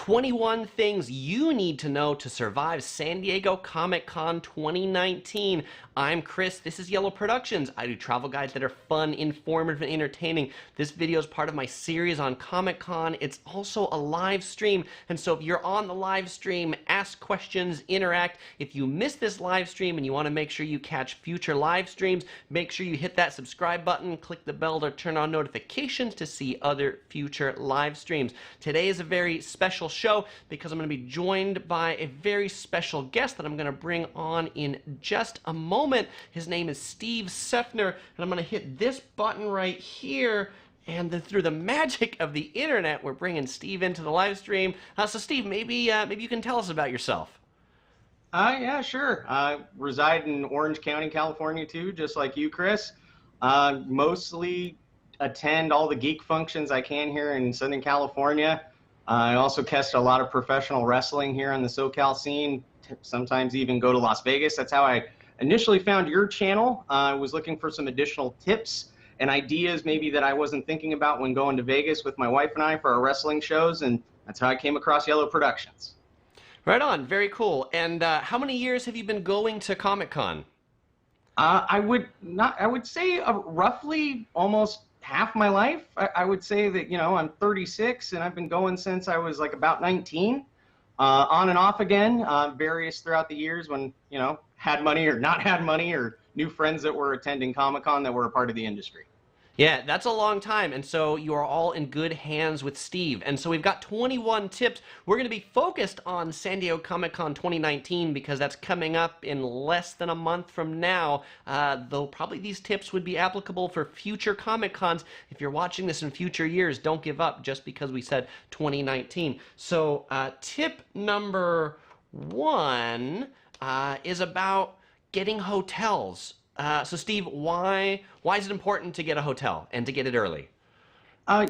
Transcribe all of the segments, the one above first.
21 things you need to know to survive San Diego Comic-Con 2019. I'm Chris, this is Yellow Productions. I do travel guides that are fun, informative, and entertaining. This video is part of my series on Comic-Con. It's also a live stream, and so if you're on the live stream, ask questions, interact. If you miss this live stream and you want to make sure you catch future live streams, make sure you hit that subscribe button, click the bell to turn on notifications to see other future live streams. Today is a very special show because I'm going to be joined by a very special guest that I'm going to bring on in just a moment. His name is Steve Soeffner, and I'm going to hit this button right here, and then through the magic of the internet, we're bringing Steve into the live stream. So Steve, maybe you can tell us about yourself. Yeah, sure. I reside in Orange County, California, too, just like you, Chris. Mostly attend all the geek functions I can here in Southern California. I also cast a lot of professional wrestling here on the SoCal scene, sometimes even go to Las Vegas. That's how I initially found your channel. I was looking for some additional tips and ideas maybe that I wasn't thinking about when going to Vegas with my wife and I for our wrestling shows, and that's how I came across Yellow Productions. Right on, very cool. And how many years have you been going to Comic-Con? I would say roughly almost half my life. I would say that, you know, I'm 36 and I've been going since I was like about 19, on and off again, various throughout the years when, you know, had money or not had money, or new friends that were attending Comic-Con that were a part of the industry. Yeah, that's a long time, and so you are all in good hands with Steve. And so we've got 21 tips. We're going to be focused on San Diego Comic-Con 2019 because that's coming up in less than a month from now, though probably these tips would be applicable for future Comic-Cons. If you're watching this in future years, don't give up just because we said 2019. So tip number one is about getting hotels. So Steve, why is it important to get a hotel and to get it early?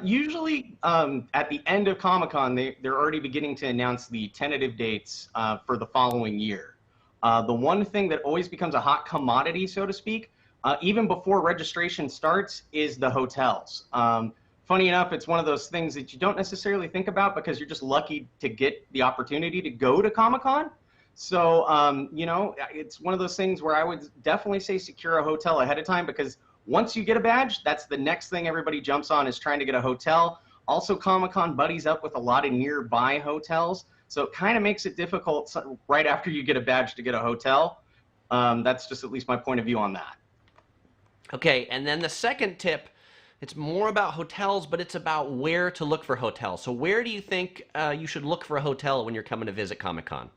Usually at the end of Comic-Con, they're already beginning to announce the tentative dates for the following year. The one thing that always becomes a hot commodity, so to speak, even before registration starts, is the hotels. Funny enough, it's one of those things that you don't necessarily think about because you're just lucky to get the opportunity to go to Comic-Con. So, you know, it's one of those things where I would definitely say secure a hotel ahead of time, because once you get a badge, that's the next thing everybody jumps on, is trying to get a hotel. Also, Comic-Con buddies up with a lot of nearby hotels, so it kind of makes it difficult right after you get a badge to get a hotel. That's just at least my point of view on that. Okay, and then the second tip, it's more about hotels, but it's about where to look for hotels. So where do you think you should look for a hotel when you're coming to visit Comic-Con?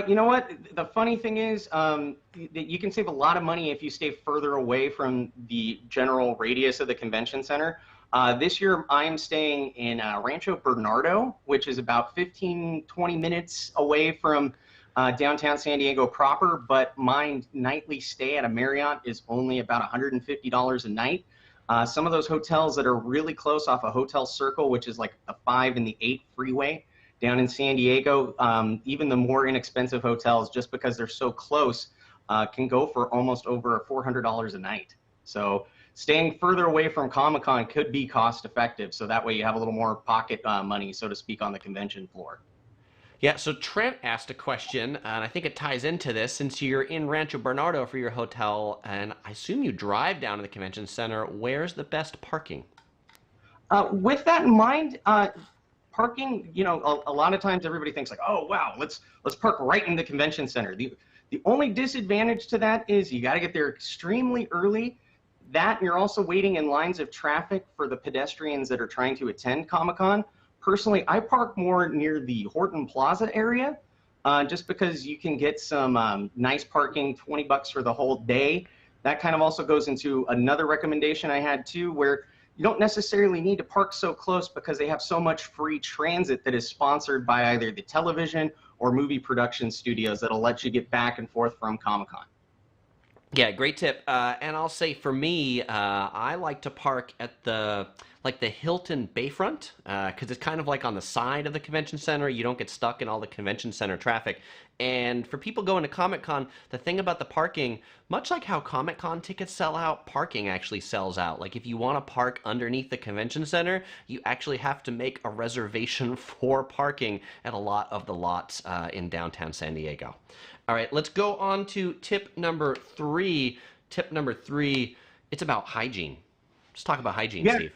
You know what? The funny thing is that you can save a lot of money if you stay further away from the general radius of the convention center. This year, I am staying in Rancho Bernardo, which is about 15-20 minutes away from downtown San Diego proper, but my nightly stay at a Marriott is only about $150 a night. Some of those hotels that are really close off a Hotel Circle, which is like the 5 and the 8 freeway, down in San Diego, even the more inexpensive hotels, just because they're so close, can go for almost over $400 a night. So staying further away from Comic-Con could be cost effective, so that way you have a little more pocket money, so to speak, on the convention floor. Yeah, so Trent asked a question, and I think it ties into this, since you're in Rancho Bernardo for your hotel, and I assume you drive down to the convention center. Where's the best parking? With that in mind, parking, you know, a lot of times everybody thinks like, oh wow, let's park right in the convention center. The only disadvantage to that is you got to get there extremely early. That, and you're also waiting in lines of traffic for the pedestrians that are trying to attend Comic-Con. Personally, I park more near the Horton Plaza area, just because you can get some nice parking, 20 bucks for the whole day. That kind of also goes into another recommendation I had too, where you don't necessarily need to park so close because they have so much free transit that is sponsored by either the television or movie production studios that'll let you get back and forth from Comic-Con. Yeah, great tip. And I'll say for me, I like to park at the Hilton Bayfront because it's kind of like on the side of the convention center. You don't get stuck in all the convention center traffic. And for people going to Comic Con, the thing about the parking, much like how Comic Con tickets sell out, parking actually sells out. Like if you want to park underneath the convention center, you actually have to make a reservation for parking at a lot of the lots in downtown San Diego. All right, let's go on to tip number 3. Tip number 3, it's about hygiene. Let's talk about hygiene, Yeah. Steve.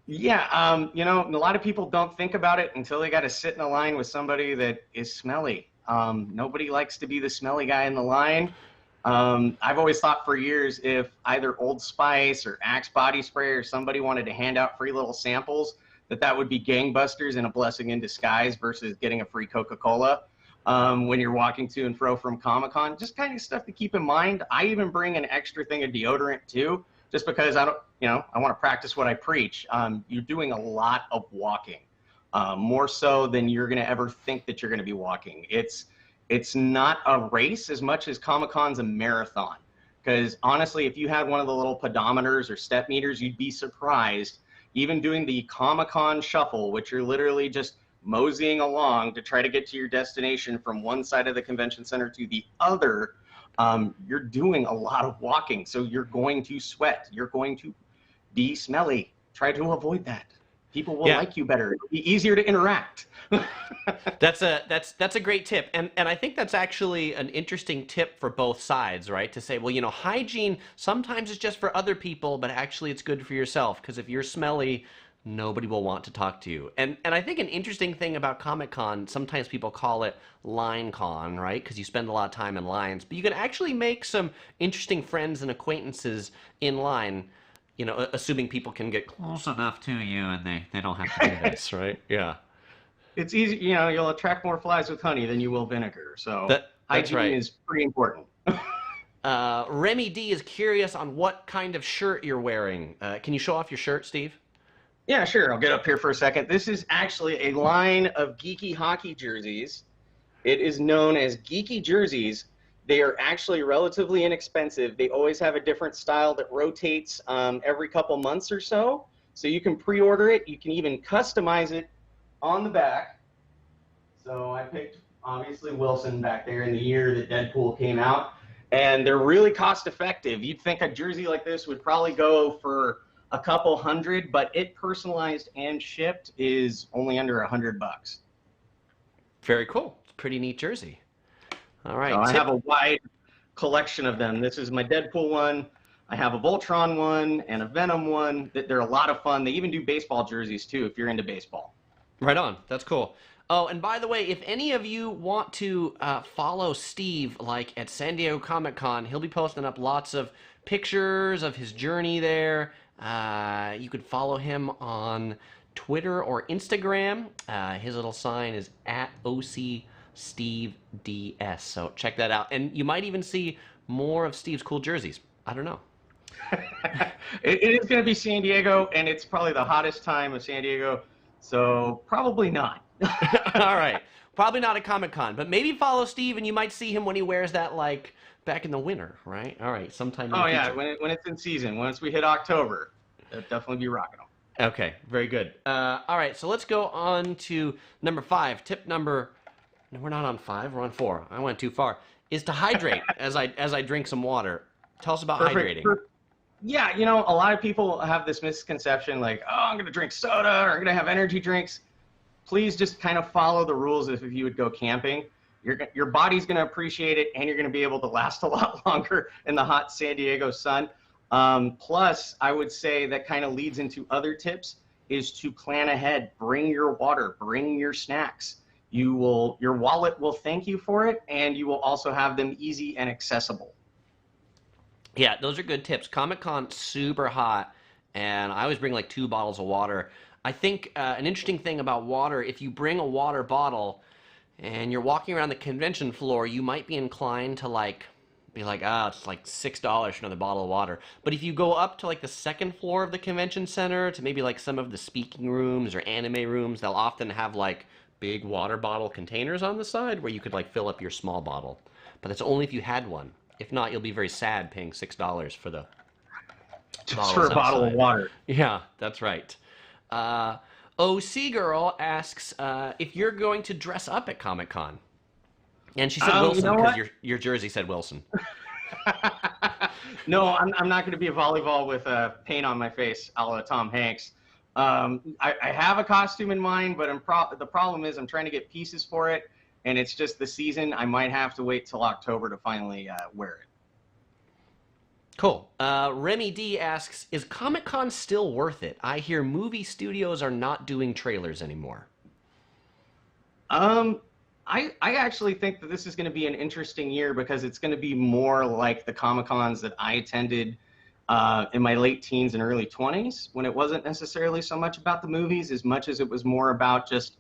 Yeah, a lot of people don't think about it until they got to sit in a line with somebody that is smelly. Nobody likes to be the smelly guy in the line. I've always thought for years if either Old Spice or Axe body spray or somebody wanted to hand out free little samples, that would be gangbusters and a blessing in disguise versus getting a free Coca-Cola when you're walking to and fro from Comic-Con. Just kind of stuff to keep in mind. I even bring an extra thing of deodorant too, just because I want to practice what I preach. You're doing a lot of walking, more so than you're going to ever think that you're going to be walking. It's not a race as much as Comic-Con's a marathon. Because honestly, if you had one of the little pedometers or step meters, you'd be surprised. Even doing the Comic-Con shuffle, which you're literally just moseying along to try to get to your destination from one side of the convention center to the other, you're doing a lot of walking. So you're going to sweat. You're going to be smelly. Try to avoid that. People will Yeah. like you better. It'll be easier to interact. That's a great tip, and I think that's actually an interesting tip for both sides, right? To say, well, hygiene sometimes is just for other people, but actually it's good for yourself because if you're smelly, nobody will want to talk to you. And I think an interesting thing about Comic Con, sometimes people call it line con, right? Because you spend a lot of time in lines, but you can actually make some interesting friends and acquaintances in line. Assuming people can get close enough to you and they don't have to do this, right? Yeah. It's easy, you'll attract more flies with honey than you will vinegar. So That's hygiene right. is pretty important. Remy D is curious on what kind of shirt you're wearing. Can you show off your shirt, Steve? Yeah, sure. I'll get up here for a second. This is actually a line of geeky hockey jerseys. It is known as Geeky Jerseys. They are actually relatively inexpensive. They always have a different style that rotates every couple months or so. So you can pre-order it. You can even customize it on the back. So I picked, obviously, Wilson back there in the year that Deadpool came out. And they're really cost effective. You'd think a jersey like this would probably go for a couple hundred, but it personalized and shipped is only under $100. Very cool. It's a pretty neat jersey. All right. So I have a wide collection of them. This is my Deadpool one. I have a Voltron one and a Venom one. They're a lot of fun. They even do baseball jerseys too if you're into baseball. Right on. That's cool. Oh, and by the way, if any of you want to follow Steve, like at San Diego Comic Con, he'll be posting up lots of pictures of his journey there. You could follow him on Twitter or Instagram. His little sign is at OC Steve DS. So check that out. And you might even see more of Steve's cool jerseys. I don't know. It is going to be San Diego, and it's probably the hottest time of San Diego, so probably not. All right. Probably not at Comic Con, but maybe follow Steve and you might see him when he wears that like back in the winter, right? All right, sometime in the Oh yeah, future. when it's in season. Once we hit October, they'll definitely be rocking them. Okay, very good. All right, so let's go on to number 5. Tip number, no, we're not on 5, we're on 4. I went too far. Is to hydrate as I drink some water. Tell us about hydrating. Yeah, a lot of people have this misconception like, oh, I'm going to drink soda or I'm going to have energy drinks. Please just kind of follow the rules as if you would go camping. Your body's going to appreciate it, and you're going to be able to last a lot longer in the hot San Diego sun. Plus, I would say that kind of leads into other tips is to plan ahead. Bring your water, bring your snacks. Your wallet will thank you for it, and you will also have them easy and accessible. Yeah, those are good tips. Comic-Con, super hot, and I always bring like 2 bottles of water. I think an interesting thing about water, if you bring a water bottle and you're walking around the convention floor, you might be inclined to be like, it's like $6 for another bottle of water. But if you go up to like the second floor of the convention center to maybe like some of the speaking rooms or anime rooms, they'll often have like big water bottle containers on the side where you could like fill up your small bottle. But that's only if you had one. If not, you'll be very sad paying $6 for the Just for a bottles bottle of outside. water. Yeah, that's right. OC Girl asks if you're going to dress up at Comic Con. And she said You Wilson know because what? your jersey said Wilson. No, I'm not going to be a volleyball with paint on my face, a la Tom Hanks. I have a costume in mind, but the problem is I'm trying to get pieces for it, and it's just the season. I might have to wait till October to finally wear it. Cool. Remy D asks, is Comic-Con still worth it? I hear movie studios are not doing trailers anymore. I actually think that this is going to be an interesting year because it's going to be more like the Comic-Cons that I attended in my late teens and early 20s, when it wasn't necessarily so much about the movies as much as it was more about just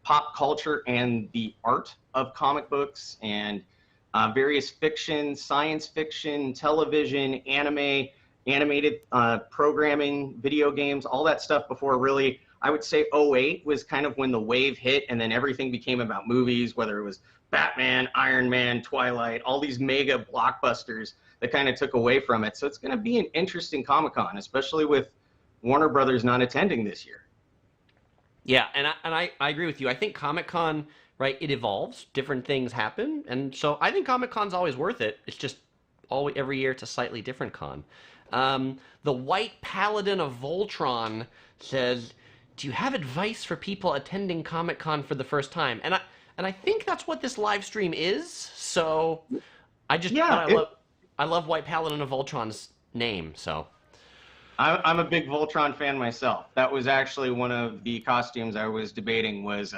pop culture and the art of comic books and various fiction, science fiction, television, anime, animated programming, video games, all that stuff before really, I would say 08 was kind of when the wave hit and then everything became about movies, whether it was Batman, Iron Man, Twilight, all these mega blockbusters that kind of took away from it. So it's going to be an interesting Comic-Con, especially with Warner Brothers not attending this year. Yeah, and I agree with you. I think Comic-Con, right, it evolves. Different things happen. And so I think Comic-Con's always worth it. It's just every year it's a slightly different con. The White Paladin of Voltron says, do you have advice for people attending Comic-Con for the first time? And I think that's what this live stream is. So I love White Paladin of Voltron's name. So I'm a big Voltron fan myself. That was actually one of the costumes I was debating was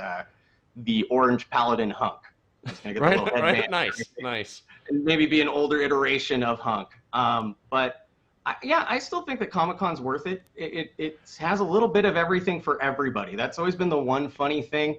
the Orange Paladin Hunk. I was gonna get the little headband. Nice. And maybe be an older iteration of Hunk. But I still think that Comic-Con's worth it. It has a little bit of everything for everybody. That's always been the one funny thing.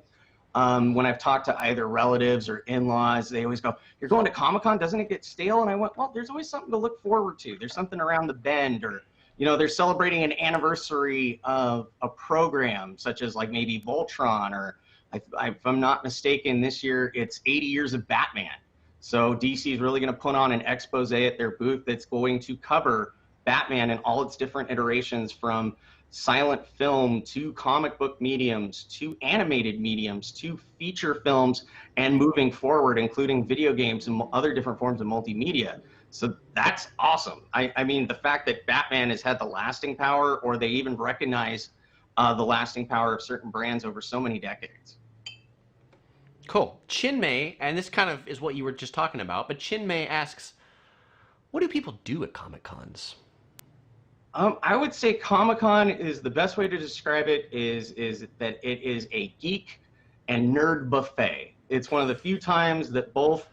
When I've talked to either relatives or in-laws, they always go, you're going to Comic-Con, doesn't it get stale? And I went, well, there's always something to look forward to. There's something around the bend, or, they're celebrating an anniversary of a program, such as like maybe Voltron, or if I'm not mistaken, this year it's 80 years of Batman. So DC is really going to put on an expose at their booth that's going to cover Batman in all its different iterations, from silent film to comic book mediums to animated mediums to feature films and moving forward, including video games and other different forms of multimedia. So that's awesome. I mean, the fact that Batman has had the lasting power, or they even recognize the lasting power of certain brands over so many decades. Cool. Chinmay, and this kind of is what you were just talking about, but Chinmay asks, what do people do at Comic-Cons? I would say Comic-Con is the best way to describe it is that it is a geek and nerd buffet. It's one of the few times that both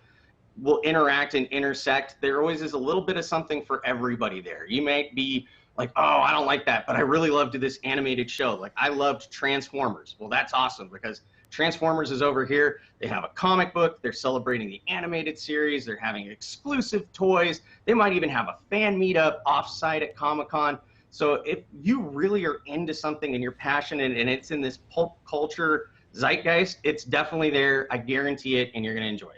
will interact and intersect. There always is a little bit of something for everybody there. You might be like, oh, I don't like that, but I really loved this animated show. Like, I loved Transformers. Well, that's awesome because Transformers is over here. They have a comic book. They're celebrating the animated series. They're having exclusive toys. They might even have a fan meetup offsite at Comic-Con. So if you really are into something and you're passionate and it's in this pulp culture zeitgeist, it's definitely there. I guarantee it, and you're going to enjoy it.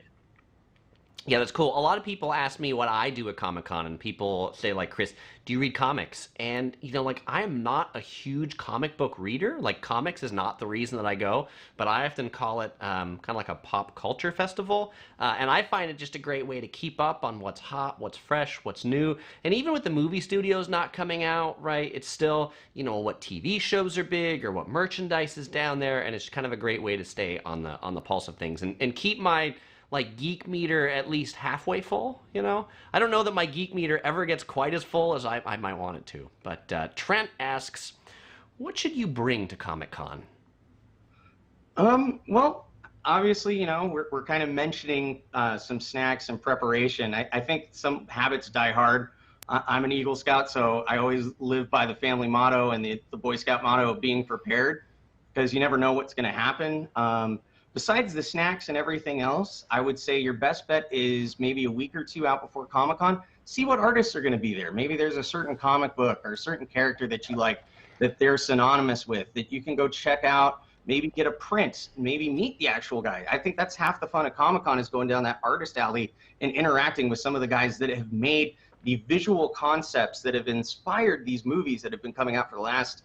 Yeah, that's cool. A lot of people ask me what I do at Comic-Con, and people say, like, Chris, do you read comics? And, like, I am not a huge comic book reader. Like, comics is not the reason that I go, but I often call it kind of like a pop culture festival. And I find it just a great way to keep up on what's hot, what's fresh, what's new. And even with the movie studios not coming out, right, it's still, what TV shows are big or what merchandise is down there. And it's kind of a great way to stay on the pulse of things and keep my geek meter at least halfway full, I don't know that my geek meter ever gets quite as full as I might want it to. But Trent asks, what should you bring to Comic-Con? Well, obviously, we're kind of mentioning some snacks and preparation. I think some habits die hard. I'm an Eagle Scout, so I always live by the family motto and the Boy Scout motto of being prepared, because you never know what's going to happen. Besides the snacks and everything else, I would say your best bet is maybe a week or two out before Comic-Con. See what artists are going to be there. Maybe there's a certain comic book or a certain character that you like that they're synonymous with that you can go check out. maybe get a print, maybe meet the actual guy. I think that's half the fun of Comic-Con, is going down that artist alley and interacting with some of the guys that have made the visual concepts that have inspired these movies that have been coming out for the last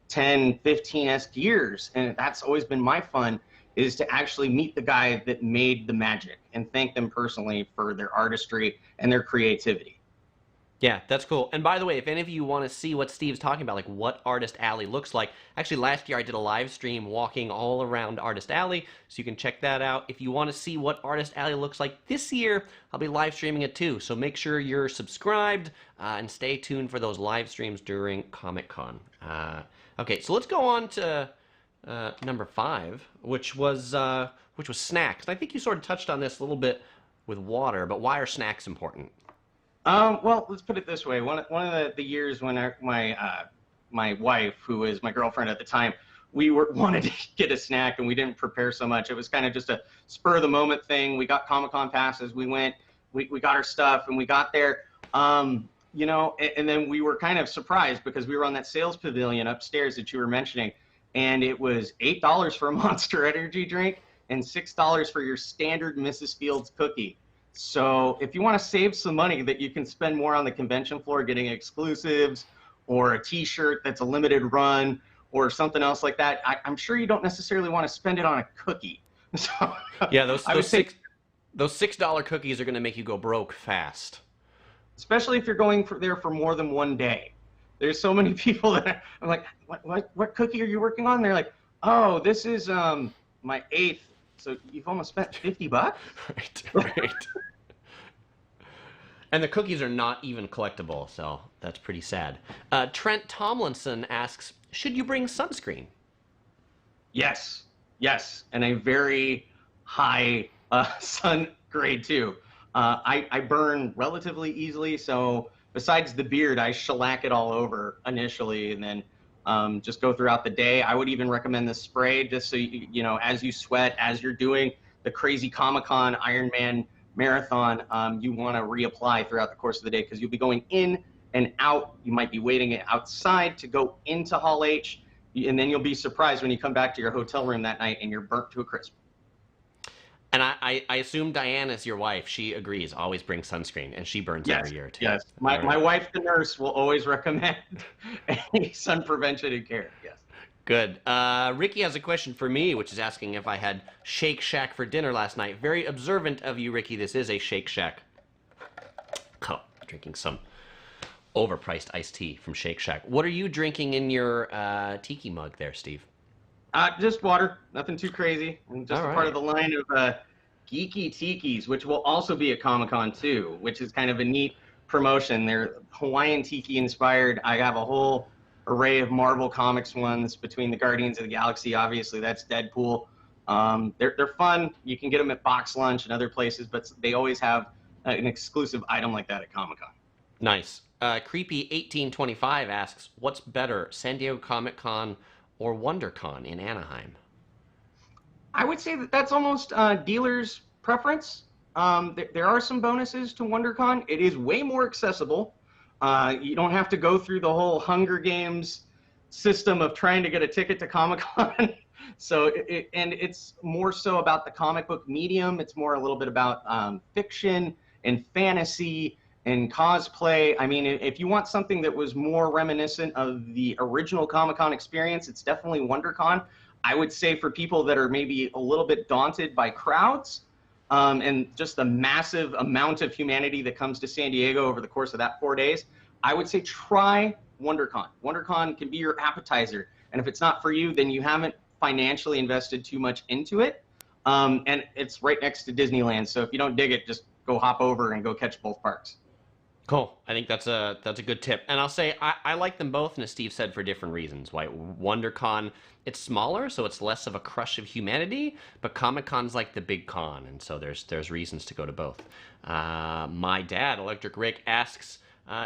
10, 15-esque years. And that's always been my fun, is to actually meet the guy that made the magic and thank them personally for their artistry and their creativity. Yeah, that's cool. And by the way, if any of you want to see what Steve's talking about, like what Artist Alley looks like, actually last year I did a live stream walking all around Artist Alley, so you can check that out. If you want to see what Artist Alley looks like this year, I'll be live streaming it too. So make sure you're subscribed and stay tuned for those live streams during Comic-Con. Okay, so let's go on to number 5, which was snacks. And I think you sort of touched on this a little bit with water, but why are snacks important? Well, let's put it this way. One of the years when my wife, who was my girlfriend at the time, we wanted to get a snack and we didn't prepare so much. It was kind of just a spur of the moment thing. We got Comic-Con passes. We went, we got our stuff, and we got there. You know, and then we were kind of surprised because we were on that sales pavilion upstairs that you were mentioning, and it was $8 for a Monster Energy drink and $6 for your standard Mrs. Fields cookie. So if you want to save some money that you can spend more on the convention floor getting exclusives or a t-shirt that's a limited run or something else like that, I'm sure you don't necessarily want to spend it on a cookie. So, yeah, those $6 cookies are going to make you go broke fast. Especially if you're going there for more than one day. There's so many people that I'm like, what cookie are you working on? They're like, oh, this is my 8th. So you've almost spent $50? Right. And the cookies are not even collectible, so that's pretty sad. Trent Tomlinson asks, should you bring sunscreen? Yes, and a very high sun grade too. I burn relatively easily, so besides the beard, I shellac it all over initially, and then just go throughout the day. I would even recommend the spray, just so you know, as you sweat, as you're doing the crazy Comic-Con Ironman marathon, you want to reapply throughout the course of the day, because you'll be going in and out. You might be waiting outside to go into Hall H, and then you'll be surprised when you come back to your hotel room that night and you're burnt to a crisp. And I assume Diana's your wife. She agrees. Always bring sunscreen, and she burns every year too. Yes, my wife, the nurse, will always recommend any sun prevention and care. Yes. Good. Ricky has a question for me, which is asking if I had Shake Shack for dinner last night. Very observant of you, Ricky. This is a Shake Shack. Oh, drinking some overpriced iced tea from Shake Shack. What are you drinking in your tiki mug there, Steve? Just water, nothing too crazy. And just part of the line of Geeky Tikis, which will also be at Comic-Con too, which is kind of a neat promotion. They're Hawaiian Tiki inspired. I have a whole array of Marvel Comics ones, between the Guardians of the Galaxy, obviously, that's Deadpool. They're fun. You can get them at Box Lunch and other places, but they always have an exclusive item like that at Comic-Con. Nice. Creepy1825 asks, what's better, San Diego Comic-Con or WonderCon in Anaheim? I would say that that's almost dealer's preference. There are some bonuses to WonderCon. It is way more accessible. You don't have to go through the whole Hunger Games system of trying to get a ticket to Comic-Con. So, it's more so about the comic book medium. It's more a little bit about fiction and fantasy and cosplay. I mean, if you want something that was more reminiscent of the original Comic-Con experience, it's definitely WonderCon. I would say for people that are maybe a little bit daunted by crowds and just the massive amount of humanity that comes to San Diego over the course of that 4 days, I would say try WonderCon. WonderCon can be your appetizer. And if it's not for you, then you haven't financially invested too much into it. And it's right next to Disneyland. So if you don't dig it, just go hop over and go catch both parks. Cool. I think that's a good tip. And I'll say I like them both, and as Steve said, for different reasons. Why WonderCon, it's smaller, so it's less of a crush of humanity, but Comic-Con's like the big con, and so there's reasons to go to both. My dad, Electric Rick, asks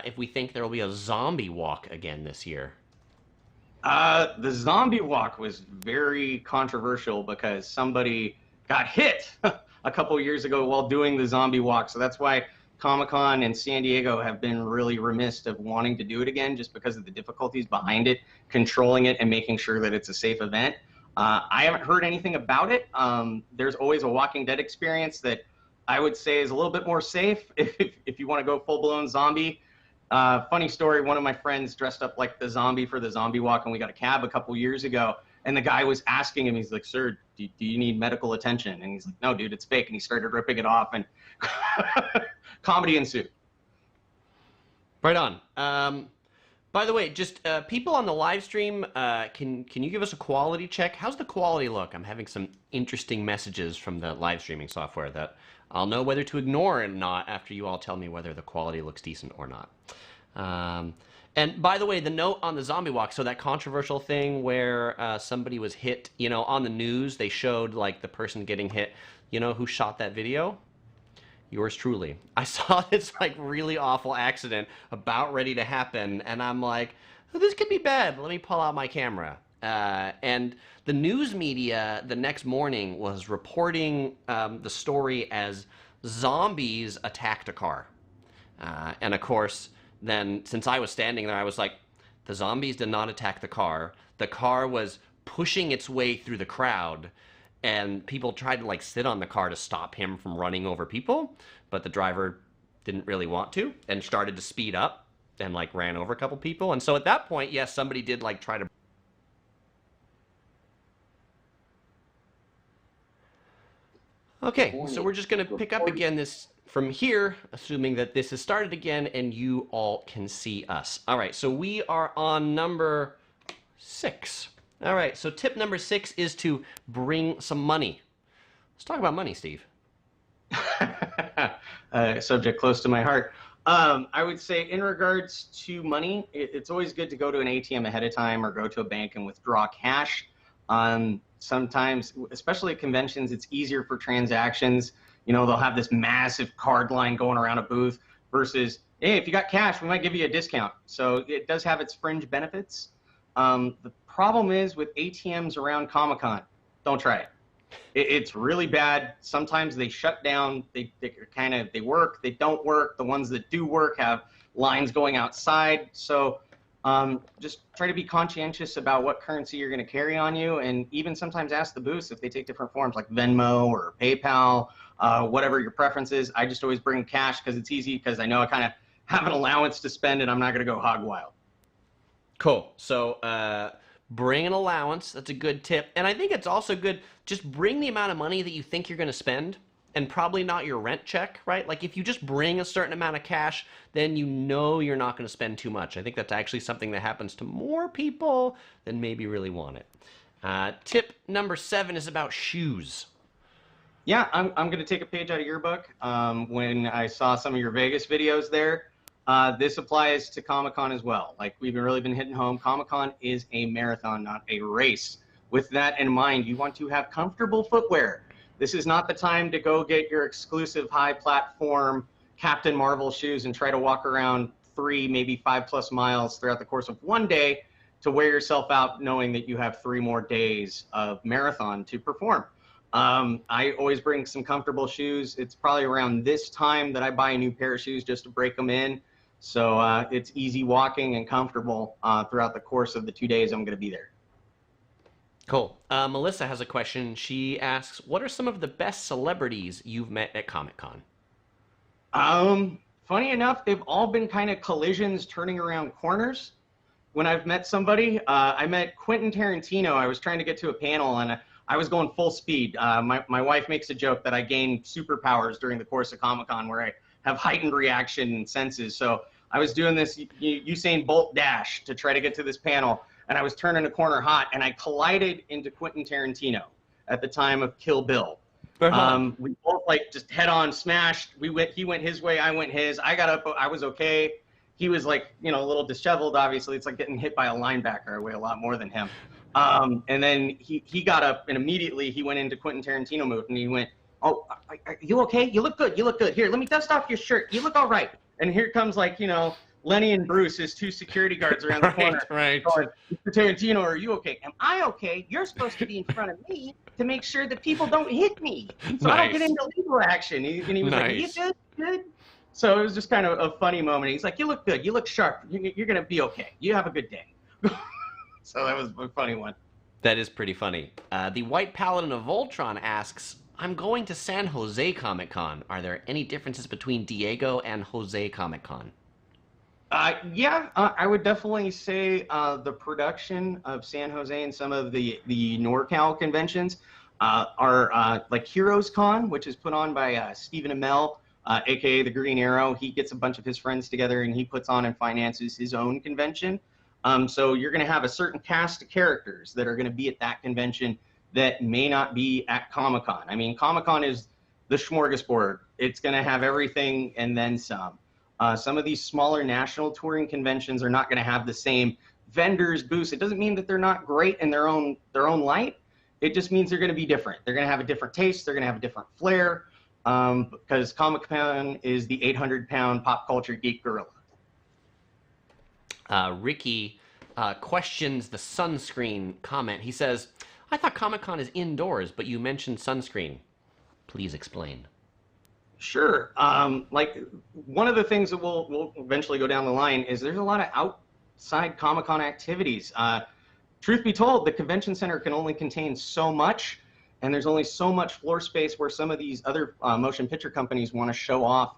if we think there will be a zombie walk again this year. The zombie walk was very controversial because somebody got hit a couple years ago while doing the zombie walk, so that's why Comic-Con and San Diego have been really remiss of wanting to do it again, just because of the difficulties behind it, controlling it, and making sure that it's a safe event. I haven't heard anything about it. There's always a Walking Dead experience that I would say is a little bit more safe if you want to go full-blown zombie. Funny story, one of my friends dressed up like the zombie for the zombie walk, and we got a cab a couple years ago, and the guy was asking him, he's like, sir, do you need medical attention? And he's like, no, dude, it's fake. And he started ripping it off, and comedy ensued. Right on. By the way, just people on the live stream, can you give us a quality check? How's the quality look? I'm having some interesting messages from the live streaming software that I'll know whether to ignore or not after you all tell me whether the quality looks decent or not. And by the way, the note on the zombie walk, so that controversial thing where somebody was hit, you know, on the news, they showed like the person getting hit. You know who shot that video? Yours truly. I saw this like really awful accident about ready to happen, and I'm like, oh, this could be bad. Let me pull out my camera. And the news media the next morning was reporting the story as zombies attacked a car. And of course, then since I was standing there, I was like, the zombies did not attack the car. The car was pushing its way through the crowd, and people tried to like sit on the car to stop him from running over people, but the driver didn't really want to and started to speed up and like ran over a couple people. And so at that point, yes, somebody did like try to. Okay, so we're just going to pick up again this from here, assuming that this has started again and you all can see us. All right, so we are on number 6. All right, so tip number 6 is to bring some money. Let's talk about money, Steve. Subject close to my heart. I would say in regards to money, it's always good to go to an ATM ahead of time or go to a bank and withdraw cash. Sometimes, especially at conventions, it's easier for transactions. You know, they'll have this massive card line going around a booth versus, hey, if you got cash, we might give you a discount. So it does have its fringe benefits. The problem is with ATMs around Comic-Con, don't try it. It's really bad. Sometimes they shut down. They work, they don't work. The ones that do work have lines going outside. So just try to be conscientious about what currency you're going to carry on you, and even sometimes ask the booths if they take different forms like Venmo or PayPal, whatever your preference is. I just always bring cash because it's easy, because I know I kind of have an allowance to spend and I'm not going to go hog wild. Cool. So bring an allowance. That's a good tip. And I think it's also good, just bring the amount of money that you think you're going to spend, and probably not your rent check, right? Like if you just bring a certain amount of cash, then you know you're not going to spend too much. I think that's actually something that happens to more people than maybe really want it. Tip number 7 is about shoes. Yeah, I'm going to take a page out of your book. When I saw some of your Vegas videos there, this applies to Comic-Con as well. Like we've really been hitting home. Comic-Con is a marathon, not a race. With that in mind, you want to have comfortable footwear. This is not the time to go get your exclusive high platform Captain Marvel shoes and try to walk around 3, maybe 5+ miles throughout the course of one day to wear yourself out knowing that you have 3 more days of marathon to perform. I always bring some comfortable shoes. It's probably around this time that I buy a new pair of shoes just to break them in. So it's easy walking and comfortable throughout the course of the 2 days I'm going to be there. Cool. Melissa has a question. She asks, what are some of the best celebrities you've met at Comic-Con? Funny enough, they've all been kind of collisions turning around corners. When I've met somebody, I met Quentin Tarantino. I was trying to get to a panel and I was going full speed. My wife makes a joke that I gain superpowers during the course of Comic-Con where I have heightened reaction and senses. So I was doing this Usain Bolt dash to try to get to this panel, and I was turning a corner hot, and I collided into Quentin Tarantino at the time of Kill Bill. We both like just head on smashed. He went his way, I went his. I got up, I was okay. He was like, you know, a little disheveled, obviously. It's like getting hit by a linebacker. I weigh a lot more than him. And then he got up, and immediately he went into Quentin Tarantino mode, and he went, oh, are you okay? You look good. You look good. Here, let me dust off your shirt. You look all right. And here comes, like, you know, Lenny and Bruce, his 2 security guards around the corner. Right. Going, Mr. Tarantino, are you okay? Am I okay? You're supposed to be in front of me to make sure that people don't hit me, so I don't get into legal action. And he was like, are you good? Good? So it was just kind of a funny moment. He's like, you look good. You look sharp. You're going to be okay. You have a good day. So that was a funny one. That is pretty funny. The White Paladin of Voltron asks, I'm going to San Jose Comic Con. Are there any differences between Diego and Jose Comic Con? Yeah, I would definitely say the production of San Jose and some of the NorCal conventions are like Heroes Con, which is put on by Stephen Amell, aka the Green Arrow. He gets a bunch of his friends together and he puts on and finances his own convention. So you're going to have a certain cast of characters that are going to be at that convention that may not be at Comic-Con. I mean, Comic-Con is the smorgasbord. It's going to have everything and then some. Some of these smaller national touring conventions are not going to have the same vendors, booths. It doesn't mean that they're not great in their own light. It just means they're going to be different. They're going to have a different taste. They're going to have a different flair because Comic-Con is the 800-pound pop culture geek gorilla. Ricky questions the sunscreen comment. He says, I thought Comic-Con is indoors, but you mentioned sunscreen. Please explain. Sure. Like one of the things that we'll eventually go down the line is there's a lot of outside Comic-Con activities. Truth be told, the convention center can only contain so much, and there's only so much floor space where some of these other motion picture companies want to show off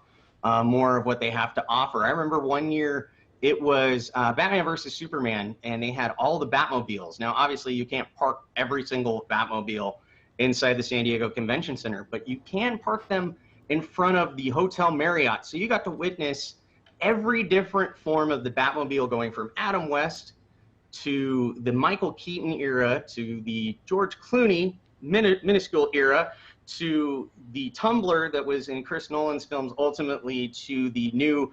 more of what they have to offer. I remember one year it was Batman versus Superman, and they had all the Batmobiles. Now, obviously, you can't park every single Batmobile inside the San Diego Convention Center, but you can park them in front of the Hotel Marriott. So you got to witness every different form of the Batmobile, going from Adam West to the Michael Keaton era to the George Clooney minuscule era to the Tumbler that was in Chris Nolan's films, ultimately to the new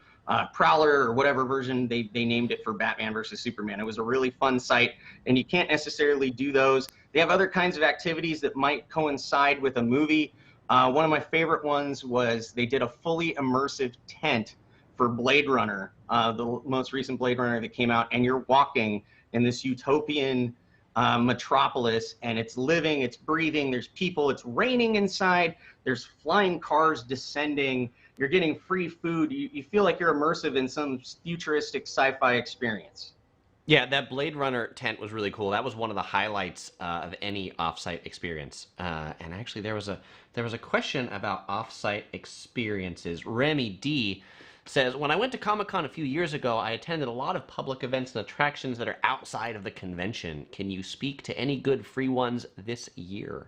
Prowler or whatever version they named it for Batman versus Superman. It was a really fun sight, and you can't necessarily do those. They have other kinds of activities that might coincide with a movie. One of my favorite ones was they did a fully immersive tent for Blade Runner, the most recent Blade Runner that came out, and you're walking in this utopian metropolis, and it's living, it's breathing, there's people, it's raining inside, there's flying cars descending, you're getting free food, you feel like you're immersive in some futuristic sci-fi experience. Yeah, that Blade Runner tent was really cool. That was one of the highlights of any offsite experience. And actually, there was a question about offsite experiences. Remy D says, when I went to Comic-Con a few years ago, I attended a lot of public events and attractions that are outside of the convention. Can you speak to any good free ones this year?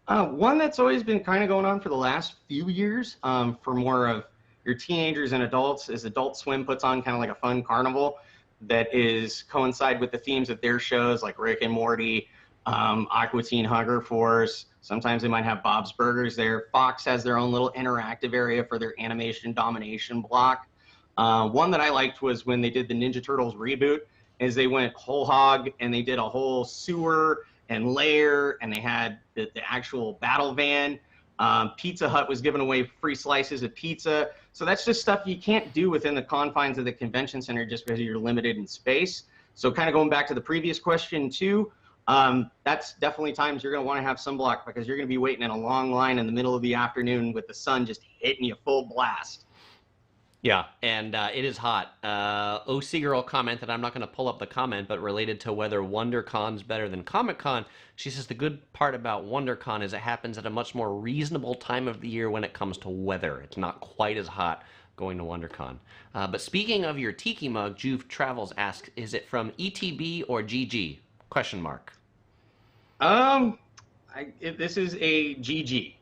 One that's always been kind of going on for the last few years for more of your teenagers and adults is Adult Swim puts on kind of like a fun carnival that is coincide with the themes of their shows, like Rick and Morty, Aqua Teen Hunger Force. Sometimes they might have Bob's Burgers there. Fox has their own little interactive area for their animation domination block. One that I liked was when they did the Ninja Turtles reboot, is they went whole hog and they did a whole sewer and lair, and they had the actual battle van. Pizza Hut was giving away free slices of pizza. So that's just stuff you can't do within the confines of the convention center just because you're limited in space. So kind of going back to the previous question too, that's definitely times you're going to want to have sunblock because you're going to be waiting in a long line in the middle of the afternoon with the sun just hitting you full blast. Yeah, and it is hot. OC Girl commented, I'm not going to pull up the comment, but related to whether WonderCon's better than Comic-Con, she says the good part about WonderCon is it happens at a much more reasonable time of the year when it comes to weather. It's not quite as hot going to WonderCon. But speaking of your tiki mug, Juve Travels asks, is it from ETB or GG? Question mark. This is a GG.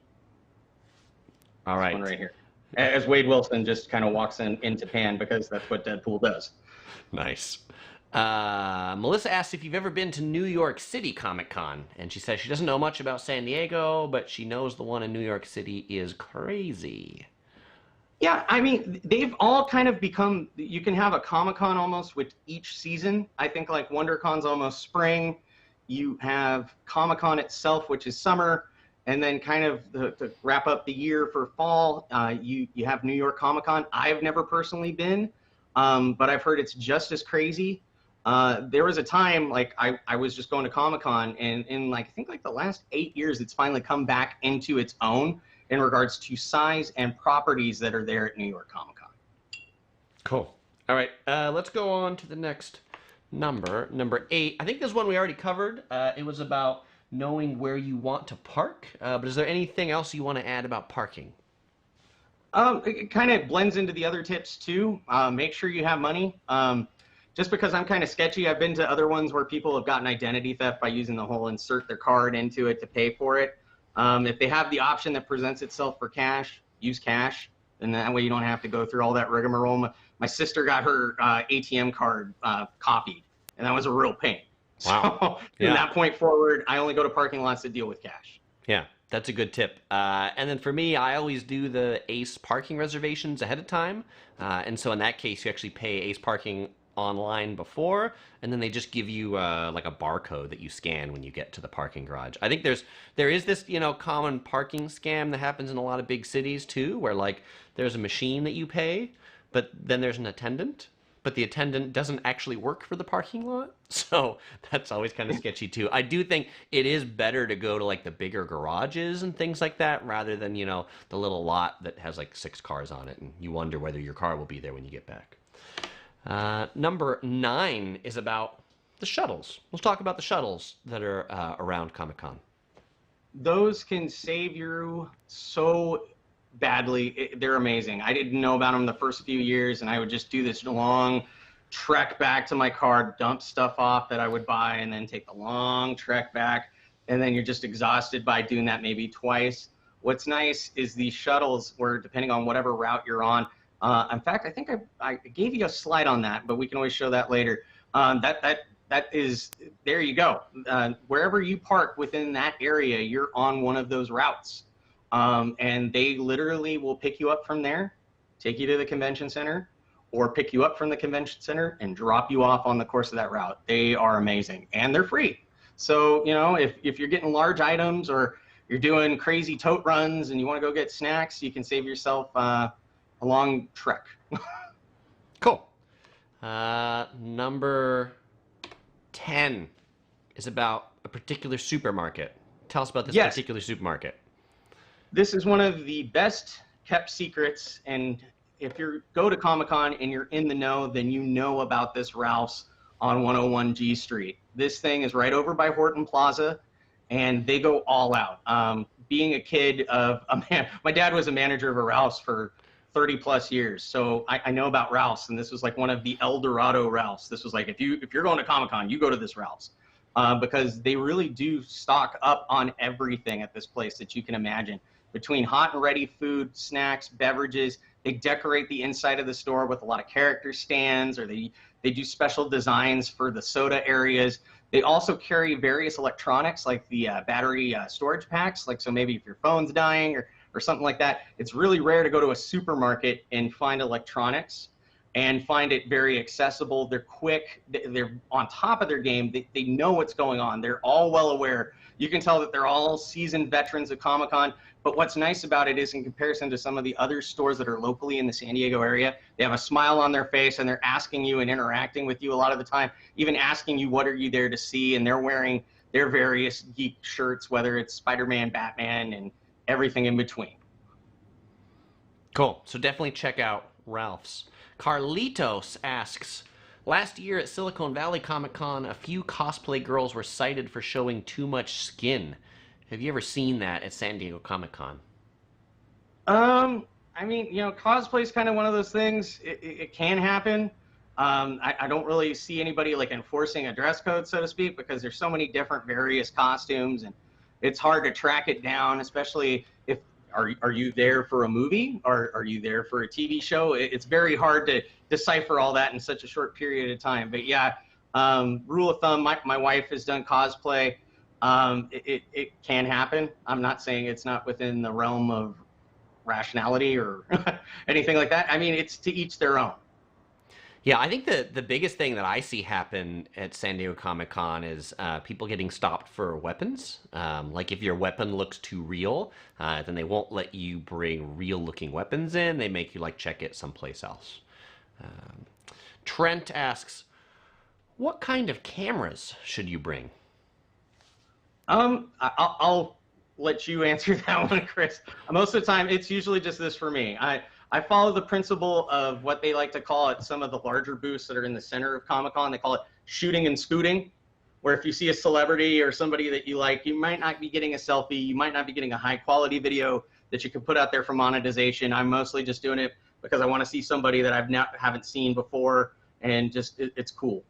All right. This one right here. As Wade Wilson just kind of walks into Pan because that's what Deadpool does. Nice. Melissa asks if you've ever been to New York City Comic Con, and she says she doesn't know much about San Diego, but she knows the one in New York City is crazy. Yeah, I mean, they've all kind of become, you can have a Comic-Con almost with each season. I think like WonderCon's almost spring. You have Comic-Con itself, which is summer. And then kind of to wrap up the year for fall, you have New York Comic Con. I've never personally been, but I've heard it's just as crazy. There was a time, like, I was just going to Comic Con, and in, like, I think, like, the last 8 years, it's finally come back into its own in regards to size and properties that are there at New York Comic Con. Cool. All right, let's go on to the next Number 8. I think this one we already covered. It was about knowing where you want to park. But is there anything else you want to add about parking? It kind of blends into the other tips too. Make sure you have money. Just because I'm kind of sketchy, I've been to other ones where people have gotten identity theft by using the whole insert their card into it to pay for it. If they have the option that presents itself for cash, use cash, and that way you don't have to go through all that rigmarole. My sister got her ATM card copied, and that was a real pain. Wow. So Yeah. from that point forward, I only go to parking lots that deal with cash. Yeah, that's a good tip. And then for me, I always do the Ace parking reservations ahead of time. And so in that case, you actually pay Ace parking online before, and then they just give you like a barcode that you scan when you get to the parking garage. I think there is this common parking scam that happens in a lot of big cities too, where like there's a machine that you pay, but then there's an attendant, but the attendant doesn't actually work for the parking lot. So that's always kind of sketchy too. I do think it is better to go to like the bigger garages and things like that rather than, the little lot that has like 6 cars on it and you wonder whether your car will be there when you get back. Number 9 is about the shuttles. Let's talk about the shuttles that are around Comic-Con. Those can save you so badly. They're amazing. I didn't know about them the first few years, and I would just do this long trek back to my car, dump stuff off that I would buy, and then take the long trek back. And then you're just exhausted by doing that maybe twice. What's nice is these shuttles, where depending on whatever route you're on, in fact, I think I gave you a slide on that, but we can always show that later. That is, there you go. Wherever you park within that area, you're on one of those routes. And they literally will pick you up from there, take you to the convention center, or pick you up from the convention center and drop you off on the course of that route. They are amazing, and they're free. So, if you're getting large items or you're doing crazy tote runs and you want to go get snacks, you can save yourself a long trek. Cool. Number 10 is about a particular supermarket. Tell us about this Yes. particular supermarket. This is one of the best kept secrets, and if you go to Comic-Con and you're in the know, then you know about this Ralph's on 101 G Street. This thing is right over by Horton Plaza, and they go all out. Being a kid of a man, my dad was a manager of a Ralph's for 30 plus years, so I know about Ralph's, and this was like one of the El Dorado Ralph's. This was like, if you're going to Comic-Con, you go to this Ralph's, because they really do stock up on everything at this place that you can imagine. Between hot and ready food, snacks, beverages, they decorate the inside of the store with a lot of character stands, or they do special designs for the soda areas. They also carry various electronics like the battery storage packs, like so maybe if your phone's dying or something like that. It's really rare to go to a supermarket and find electronics and find it very accessible. They're quick. They're on top of their game. They know what's going on. They're all well aware. You can tell that they're all seasoned veterans of Comic-Con. But what's nice about it is, in comparison to some of the other stores that are locally in the San Diego area, they have a smile on their face and they're asking you and interacting with you a lot of the time, even asking you what are you there to see, and they're wearing their various geek shirts, whether it's Spider-Man, Batman, and everything in between. Cool. So definitely check out Ralph's. Carlitos asks, last year at Silicon Valley Comic-Con, a few cosplay girls were cited for showing too much skin. Have you ever seen that at San Diego Comic-Con? I mean, cosplay is kind of one of those things. It can happen. I don't really see anybody like enforcing a dress code, so to speak, because there's so many different various costumes, and it's hard to track it down, especially if are you there for a movie or are you there for a TV show? It's very hard to decipher all that in such a short period of time. But yeah, rule of thumb, my wife has done cosplay. It can happen. I'm not saying it's not within the realm of rationality or anything like that. I mean, it's to each their own. Yeah, I think the biggest thing that I see happen at San Diego Comic-Con is people getting stopped for weapons. Like if your weapon looks too real, then they won't let you bring real-looking weapons in. They make you like check it someplace else. Trent asks, what kind of cameras should you bring? I'll let you answer that one, Chris. Most of the time, it's usually just this for me. I follow the principle of what they like to call at some of the larger booths that are in the center of Comic-Con. They call it shooting and scooting, where if you see a celebrity or somebody that you like, you might not be getting a selfie, you might not be getting a high quality video that you can put out there for monetization. I'm mostly just doing it because I want to see somebody that haven't seen before, and just it's cool.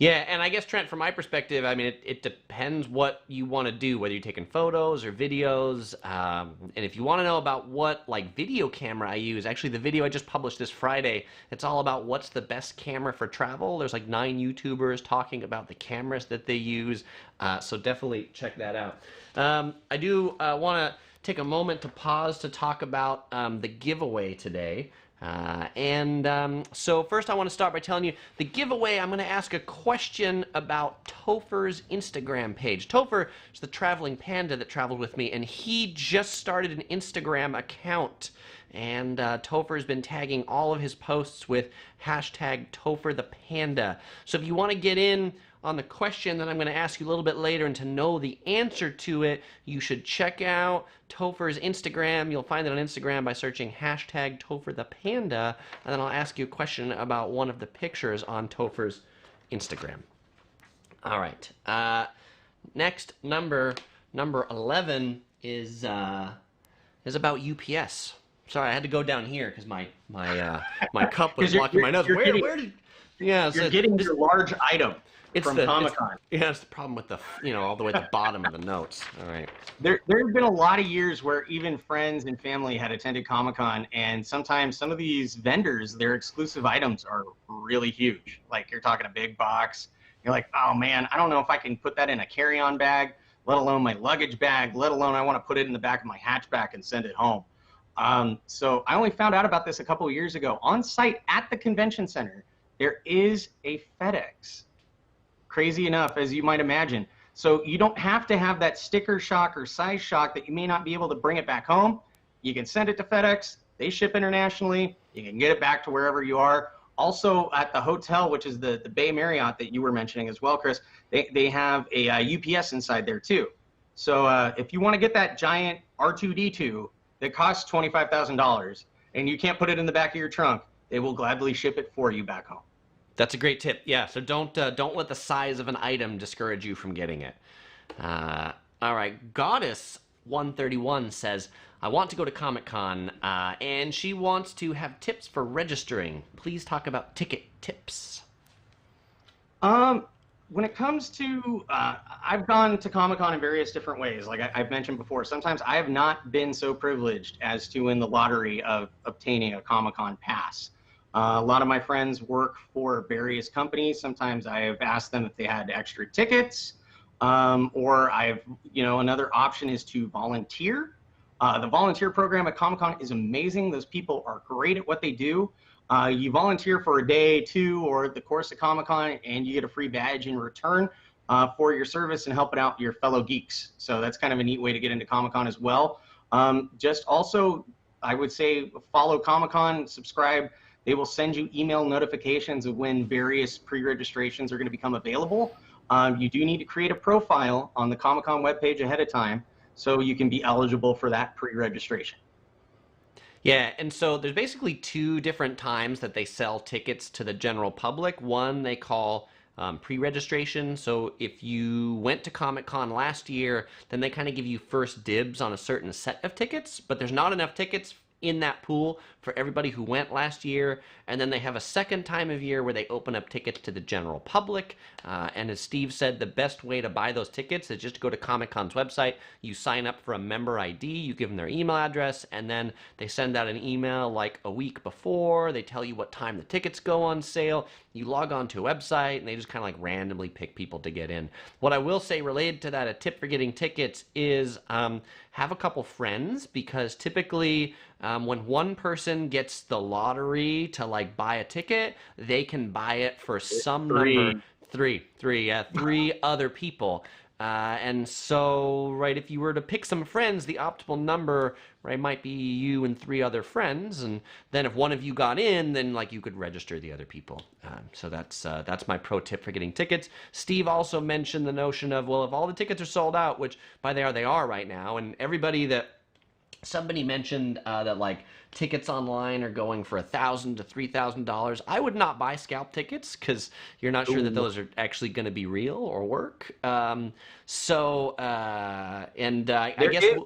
Yeah, and I guess, Trent, from my perspective, I mean, it depends what you want to do, whether you're taking photos or videos. And if you want to know about what, like, video camera I use, actually, the video I just published this Friday, it's all about what's the best camera for travel. There's like 9 YouTubers talking about the cameras that they use, so definitely check that out. I do want to take a moment to pause to talk about the giveaway today. So first I want to start by telling you the giveaway. I'm going to ask a question about Topher's Instagram page. Topher is the traveling panda that traveled with me, and he just started an Instagram account. And Topher has been tagging all of his posts with hashtag Topher the Panda. So if you want to get in on the question that I'm going to ask you a little bit later and to know the answer to it, you should check out Topher's Instagram. You'll find it on Instagram by searching hashtag Topher the Panda, and then I'll ask you a question about one of the pictures on Topher's Instagram. All right. Next, number 11 is about UPS. Sorry, I had to go down here because my cup was blocking my nose. Where did? Yeah, you're getting your large item. It's from Comic-Con. Yeah, it's the problem with the, all the way at the bottom of the notes. All right. There have been a lot of years where even friends and family had attended Comic-Con, and sometimes some of these vendors, their exclusive items are really huge. Like, you're talking a big box. You're like, oh man, I don't know if I can put that in a carry-on bag, let alone my luggage bag, let alone I want to put it in the back of my hatchback and send it home. So I only found out about this a couple of years ago. On site at the convention center, there is a FedEx. Crazy enough, as you might imagine. So you don't have to have that sticker shock or size shock that you may not be able to bring it back home. You can send it to FedEx. They ship internationally. You can get it back to wherever you are. Also at the hotel, which is the Bay Marriott that you were mentioning as well, Chris, they have a UPS inside there too. So if you want to get that giant R2-D2 that costs $25,000 and you can't put it in the back of your trunk, they will gladly ship it for you back home. That's a great tip. Yeah, so don't let the size of an item discourage you from getting it. All right, Goddess 131 says, I want to go to Comic-Con, and she wants to have tips for registering. Please talk about ticket tips. When it comes to, I've gone to Comic-Con in various different ways. Like I've mentioned before, sometimes I have not been so privileged as to win the lottery of obtaining a Comic-Con pass. A lot of my friends work for various companies. Sometimes I have asked them if they had extra tickets, or another option is to volunteer. The volunteer program at Comic-Con is amazing. Those people are great at what they do. You volunteer for a day, 2, or the course of Comic-Con, and you get a free badge in return for your service and helping out your fellow geeks. So that's kind of a neat way to get into Comic-Con as well. Just also, I would say, follow Comic-Con, subscribe. They will send you email notifications of when various pre-registrations are going to become available. You do need to create a profile on the Comic-Con webpage ahead of time so you can be eligible for that pre-registration. Yeah, and so there's basically 2 different times that they sell tickets to the general public. One they call pre-registration. So if you went to Comic-Con last year, then they kind of give you first dibs on a certain set of tickets, but there's not enough tickets in that pool for everybody who went last year. And then they have a second time of year where they open up tickets to the general public. And as Steve said, the best way to buy those tickets is just to go to Comic-Con's website. You sign up for a member ID, you give them their email address, and then they send out an email like a week before. They tell you what time the tickets go on sale. You log on to a website, and they just kind of like randomly pick people to get in. What I will say related to that, a tip for getting tickets is have a couple friends, because typically when one person gets the lottery to like buy a ticket, they can buy it for some number. Three other people. And so, right, if you were to pick some friends, the optimal number, right, might be you and 3 other friends. And then if one of you got in, then like you could register the other people. So that's my pro tip for getting tickets. Steve also mentioned the notion of, well, if all the tickets are sold out, which by they are right now, and everybody that Somebody mentioned that like tickets online are going for $1,000 to $3,000. I would not buy scalp tickets because you're not sure that Ooh. those are actually going to be real or work. I There guess is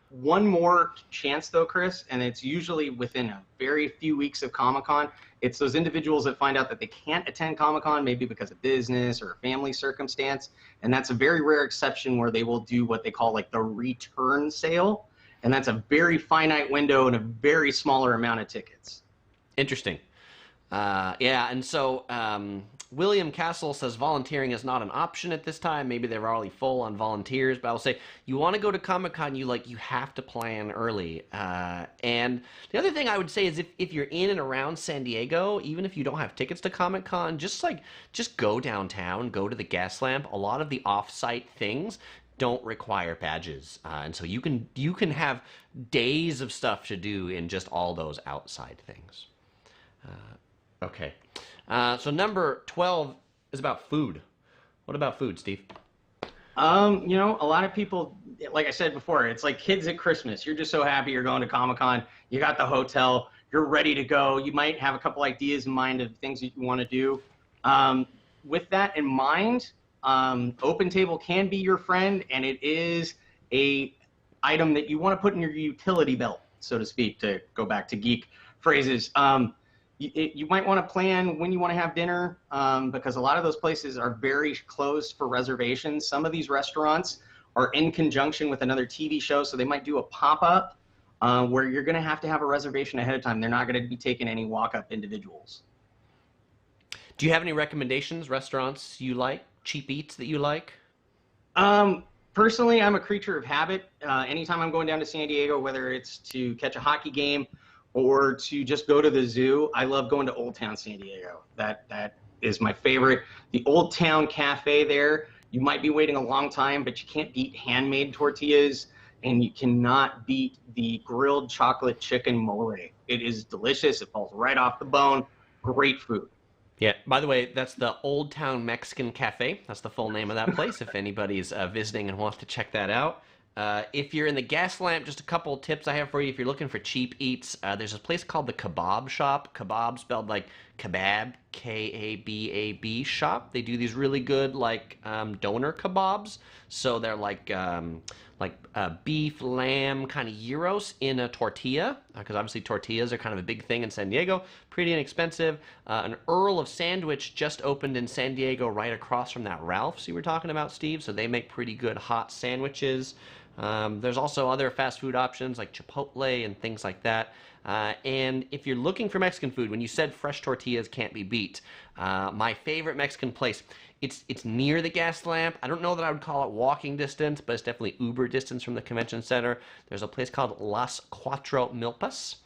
one more chance though, Chris, and it's usually within a very few weeks of Comic-Con. It's those individuals that find out that they can't attend Comic-Con, maybe because of business or family circumstance, and that's a very rare exception where they will do what they call like the return sale, and that's a very finite window and a very smaller amount of tickets. interesting. Yeah, and so William Castle says volunteering is not an option at this time. Maybe they're already full on volunteers, but I'll say you want to go to Comic Con, you have to plan early. And the other thing I would say is if you're in and around San Diego, even if you don't have tickets to Comic Con, just go downtown, go to the gas lamp. A lot of the off-site things don't require badges, and so you can have days of stuff to do in just all those outside things. Okay. So number 12 is about food. What about food, Steve? A lot of people, like I said before, it's like kids at Christmas. You're just so happy you're going to Comic-Con. You got the hotel. You're ready to go. You might have a couple ideas in mind of things that you want to do. With that in mind, Open Table can be your friend, and it is a item that you want to put in your utility belt, so to speak, to go back to geek phrases. You might want to plan when you want to have dinner, because a lot of those places are very closed for reservations. Some of these restaurants are in conjunction with another TV show, so they might do a pop-up where you're going to have a reservation ahead of time. They're not going to be taking any walk-up individuals. Do you have any recommendations, restaurants you like, cheap eats that you like? Personally, I'm a creature of habit. Anytime I'm going down to San Diego, whether it's to catch a hockey game or to just go to the zoo, I love going to Old Town San Diego. That is my favorite. The Old Town Cafe there, you might be waiting a long time, but you can't beat handmade tortillas, and you cannot beat the grilled chocolate chicken mole. It is delicious. It falls right off the bone. Great food. Yeah, by the way, that's the Old Town Mexican Cafe. That's the full name of that place if anybody's visiting and wants to check that out. If you're in the gas lamp, just a couple tips I have for you. If you're looking for cheap eats, there's a place called the Kebab Shop. Kebab spelled like kebab, K-A-B-A-B shop. They do these really good like doner kebabs. So they're like beef, lamb, kind of gyros in a tortilla, because obviously tortillas are kind of a big thing in San Diego. Pretty inexpensive. An Earl of Sandwich just opened in San Diego right across from that Ralph's you were talking about, Steve. So they make pretty good hot sandwiches. There's also other fast food options like Chipotle and things like that. And if you're looking for Mexican food, when you said fresh tortillas can't be beat, my favorite Mexican place, it's near the gas lamp. I don't know that I would call it walking distance, but it's definitely Uber distance from the convention center. There's a place called Las Cuatro Milpas.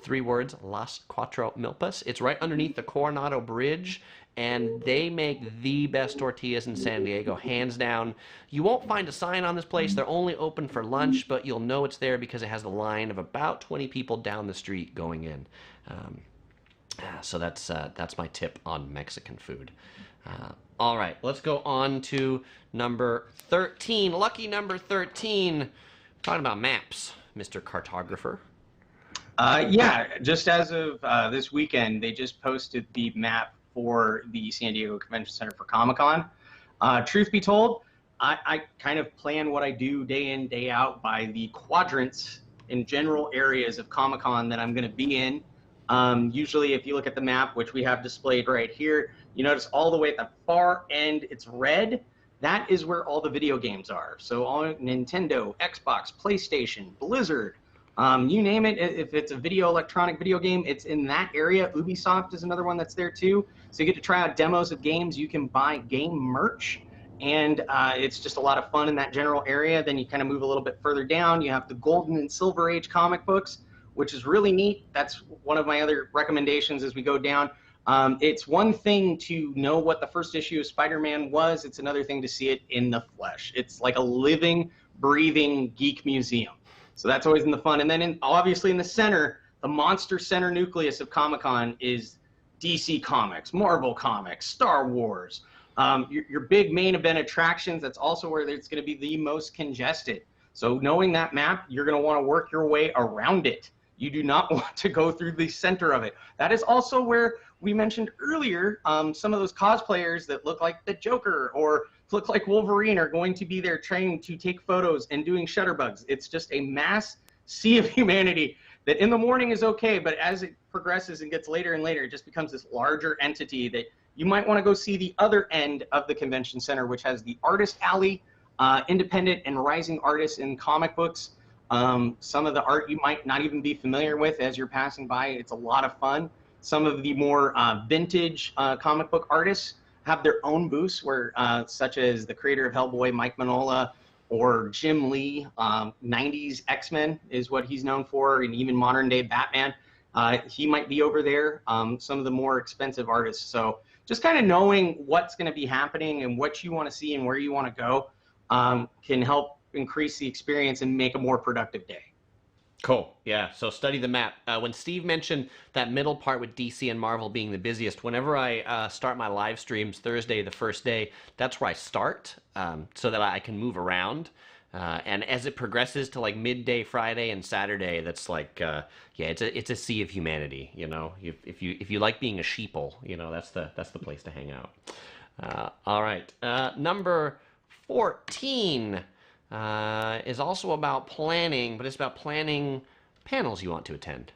3 words, Las Cuatro Milpas. It's right underneath the Coronado Bridge, and they make the best tortillas in San Diego, hands down. You won't find a sign on this place. They're only open for lunch, but you'll know it's there because it has a line of about 20 people down the street going in. So that's my tip on Mexican food. All right, let's go on to number 13. Lucky number 13. Talking about maps, Mr. Cartographer. Yeah, just as of this weekend, they just posted the map for the San Diego Convention Center for Comic-Con. Truth be told, I kind of plan what I do day in, day out by the quadrants in general areas of Comic-Con that I'm going to be in. Usually, if you look at the map, which we have displayed right here, you notice all the way at the far end, it's red. That is where all the video games are. So all Nintendo, Xbox, PlayStation, Blizzard, you name it. If it's a electronic video game, it's in that area. Ubisoft is another one that's there too. So you get to try out demos of games. You can buy game merch, and it's just a lot of fun in that general area. Then you kind of move a little bit further down. You have the Golden and Silver Age comic books, which is really neat. That's one of my other recommendations as we go down. It's one thing to know what the first issue of Spider-Man was. It's another thing to see it in the flesh. It's like a living, breathing geek museum. So that's always in the fun. And then obviously in the center, the monster center nucleus of Comic-Con is DC Comics, Marvel Comics, Star Wars. Your big main event attractions, that's also where it's going to be the most congested. So knowing that map, you're going to want to work your way around it. You do not want to go through the center of it. That is also where we mentioned earlier, some of those cosplayers that look like the Joker or look like Wolverine are going to be there trying to take photos and doing shutterbugs. It's just a mass sea of humanity that in the morning is okay, but as it progresses and gets later and later, it just becomes this larger entity that you might want to go see the other end of the convention center, which has the artist alley, independent and rising artists in comic books. Some of the art you might not even be familiar with as you're passing by. It's a lot of fun. Some of the more vintage comic book artists have their own booths, where such as the creator of Hellboy, Mike Mignola, or Jim Lee, 90s X-Men is what he's known for, and even modern day Batman. He might be over there, some of the more expensive artists. So just kind of knowing what's going to be happening and what you want to see and where you want to go can help increase the experience and make a more productive day. Cool. Yeah. So study the map. When Steve mentioned that middle part with DC and Marvel being the busiest, whenever I start my live streams Thursday, the first day, that's where I start, so that I can move around. And as it progresses to like midday Friday and Saturday, that's like, yeah, it's a sea of humanity. You know, if you like being a sheeple, you know, that's the place to hang out. All right. Number 14. Is also about planning, but it's about planning panels you want to attend.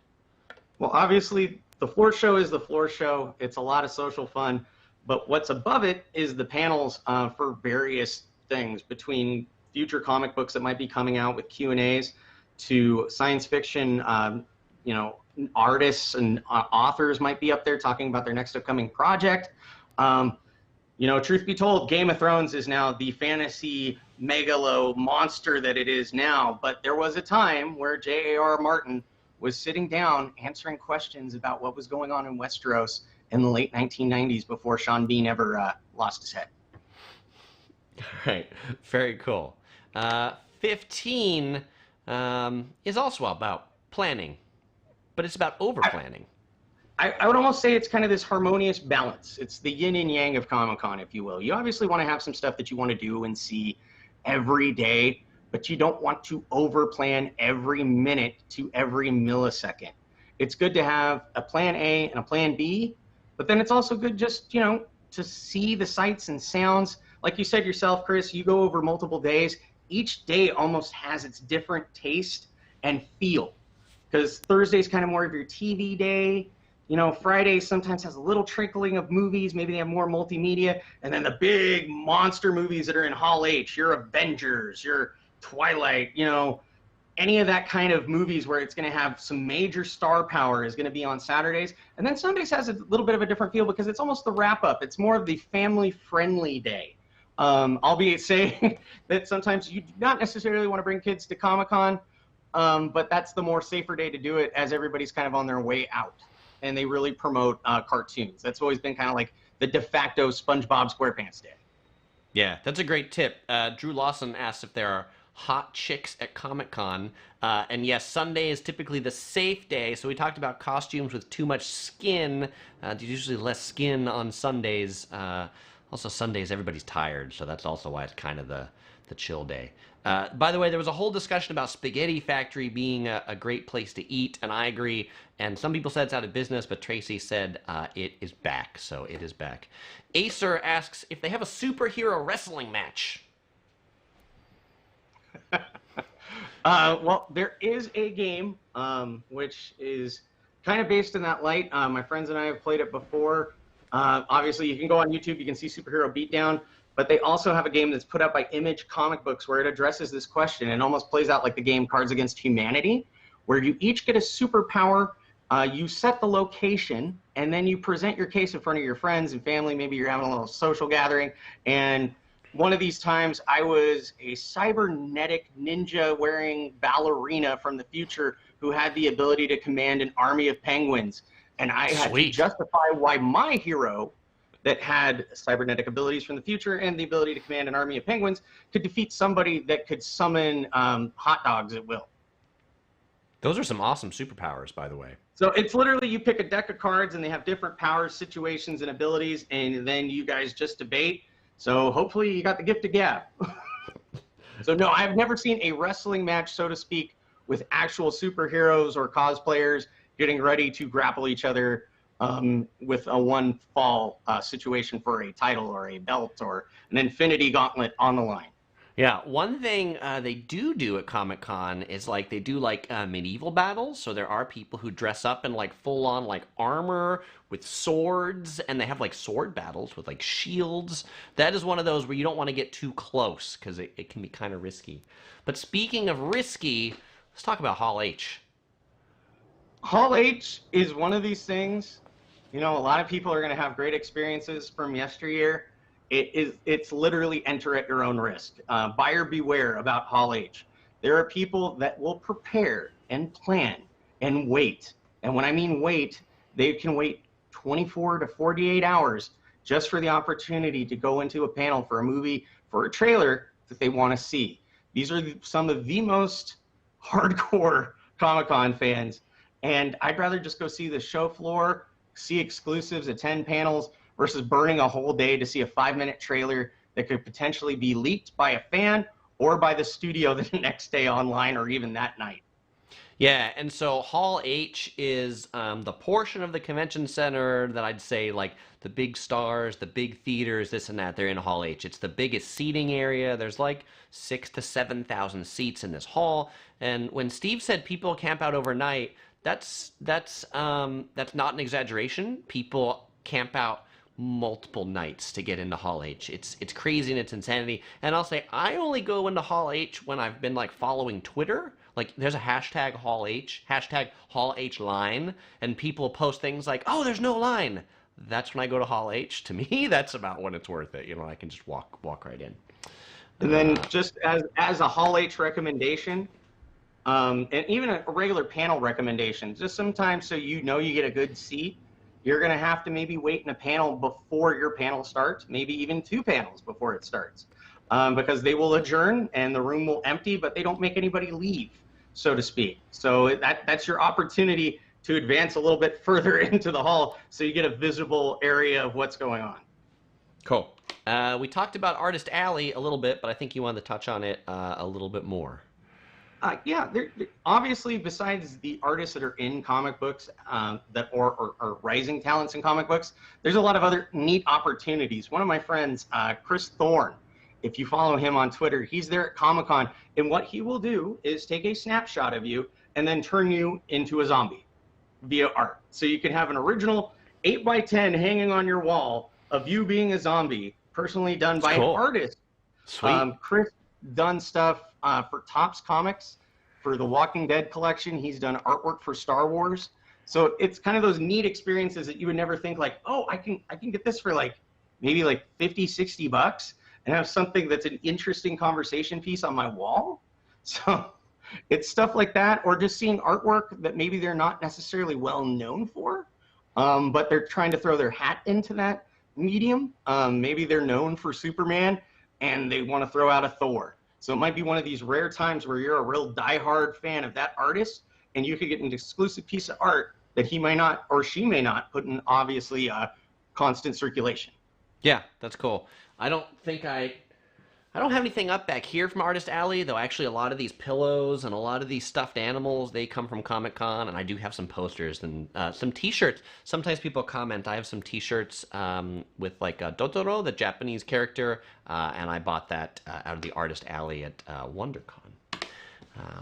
Well, obviously, the floor show is the floor show. It's a lot of social fun, but what's above it is the panels for various things, between future comic books that might be coming out with Q&As to science fiction, you know, artists and authors might be up there talking about their next upcoming project. You know, truth be told, Game of Thrones is now the fantasy megalo monster that it is now, but there was a time where J.A.R. Martin was sitting down answering questions about what was going on in Westeros in the late 1990s before Sean Bean ever lost his head. All right, very cool. 15 is also about planning, but it's about over-planning. I would almost say it's kind of this harmonious balance. It's the yin and yang of Comic-Con, if you will. You obviously want to have some stuff that you want to do and see every day, but you don't want to over-plan every minute to every millisecond. It's good to have a plan A and a plan B, but then it's also good just, you know, to see the sights and sounds. Like you said yourself, Chris, you go over multiple days. Each day almost has its different taste and feel, because Thursday's kind of more of your TV day. You know, Friday sometimes has a little trickling of movies. Maybe they have more multimedia. And then the big monster movies that are in Hall H, your Avengers, your Twilight, you know, any of that kind of movies where it's going to have some major star power is going to be on Saturdays. And then Sundays has a little bit of a different feel because it's almost the wrap-up. It's more of the family-friendly day. Albeit saying that sometimes you do not necessarily want to bring kids to Comic-Con, but that's the more safer day to do it as everybody's kind of on their way out. And they really promote cartoons. That's always been kind of like the de facto SpongeBob SquarePants day. Yeah, that's a great tip. Drew Lawson asked if there are hot chicks at Comic-Con. And yes, Sunday is typically the safe day. So we talked about costumes with too much skin. There's usually less skin on Sundays. Also, Sundays, everybody's tired. So that's also why it's kind of the chill day. By the way, there was a whole discussion about Spaghetti Factory being a great place to eat, and I agree. And some people said it's out of business, but Tracy said it is back, so it is back. Acer asks if they have a superhero wrestling match. Well, there is a game which is kind of based in that light. My friends and I have played it before. Obviously, you can go on YouTube, you can see Superhero Beatdown. But they also have a game that's put out by Image Comic Books where it addresses this question and almost plays out like the game Cards Against Humanity, where you each get a superpower, you set the location, and then you present your case in front of your friends and family. Maybe you're having a little social gathering. And one of these times I was a cybernetic ninja wearing ballerina from the future who had the ability to command an army of penguins. And I had to justify why my hero that had cybernetic abilities from the future and the ability to command an army of penguins could defeat somebody that could summon hot dogs at will. Those are some awesome superpowers, by the way. So it's literally you pick a deck of cards and they have different powers, situations, and abilities, and then you guys just debate. So hopefully you got the gift of gab. So no, I've never seen a wrestling match, so to speak, with actual superheroes or cosplayers getting ready to grapple each other with a one fall situation for a title or a belt or an infinity gauntlet on the line. Yeah, one thing they do at Comic Con is like they do like medieval battles. So there are people who dress up in like full on like armor with swords, and they have like sword battles with like shields. That is one of those where you don't want to get too close because it can be kind of risky. But speaking of risky, let's talk about Hall H. Hall H is one of these things, you know, a lot of people are going to have great experiences from yesteryear. It's literally enter at your own risk. Buyer beware about Hall H. There are people that will prepare and plan and wait. And when I mean wait, they can wait 24 to 48 hours just for the opportunity to go into a panel for a movie, for a trailer that they want to see. These are some of the most hardcore Comic-Con fans. And I'd rather just go see the show floor, see exclusives, attend panels, versus burning a whole day to see a 5-minute trailer that could potentially be leaked by a fan or by the studio the next day online or even that night. Yeah, and so Hall H is the portion of the convention center that I'd say like the big stars, the big theaters, this and that, they're in Hall H. It's the biggest seating area. There's like 6,000 to 7,000 seats in this hall. And when Steve said people camp out overnight, that's not an exaggeration. People camp out multiple nights to get into Hall H. It's crazy and it's insanity. And I'll say I only go into Hall H when I've been like following Twitter. Like there's a hashtag Hall H, hashtag Hall H line, and people post things like, "Oh, there's no line." That's when I go to Hall H. To me, that's about when it's worth it. You know, I can just walk right in. And then just as a Hall H recommendation, and even a regular panel recommendation, just sometimes so you know you get a good seat, you're going to have to maybe wait in a panel before your panel starts, maybe even 2 panels before it starts, because they will adjourn and the room will empty, but they don't make anybody leave, so to speak. So that's your opportunity to advance a little bit further into the hall so you get a visible area of what's going on. Cool. We talked about Artist Alley a little bit, but I think you wanted to touch on it a little bit more. Yeah, obviously, besides the artists that are in comic books that are rising talents in comic books, there's a lot of other neat opportunities. One of my friends, Chris Thorne, if you follow him on Twitter, he's there at Comic-Con, and what he will do is take a snapshot of you and then turn you into a zombie via art. So you can have an original 8x10 hanging on your wall of you being a zombie, personally done by an artist. Sweet. Chris done stuff for Topps Comics for the Walking Dead collection. He's done artwork for Star Wars. So it's kind of those neat experiences that you would never think like, oh, I can get this for like maybe like 50, 60 bucks and have something that's an interesting conversation piece on my wall. So it's stuff like that, or just seeing artwork that maybe they're not necessarily well known for, but they're trying to throw their hat into that medium. Maybe they're known for Superman and they want to throw out a Thor. So it might be one of these rare times where you're a real diehard fan of that artist and you could get an exclusive piece of art that he may not or she may not put in obviously constant circulation. Yeah, that's cool. I don't have anything up back here from Artist Alley, though actually a lot of these pillows and a lot of these stuffed animals, they come from Comic-Con, and I do have some posters and some t-shirts. Sometimes people comment. I have some t-shirts with like Totoro, the Japanese character, and I bought that out of the Artist Alley at WonderCon.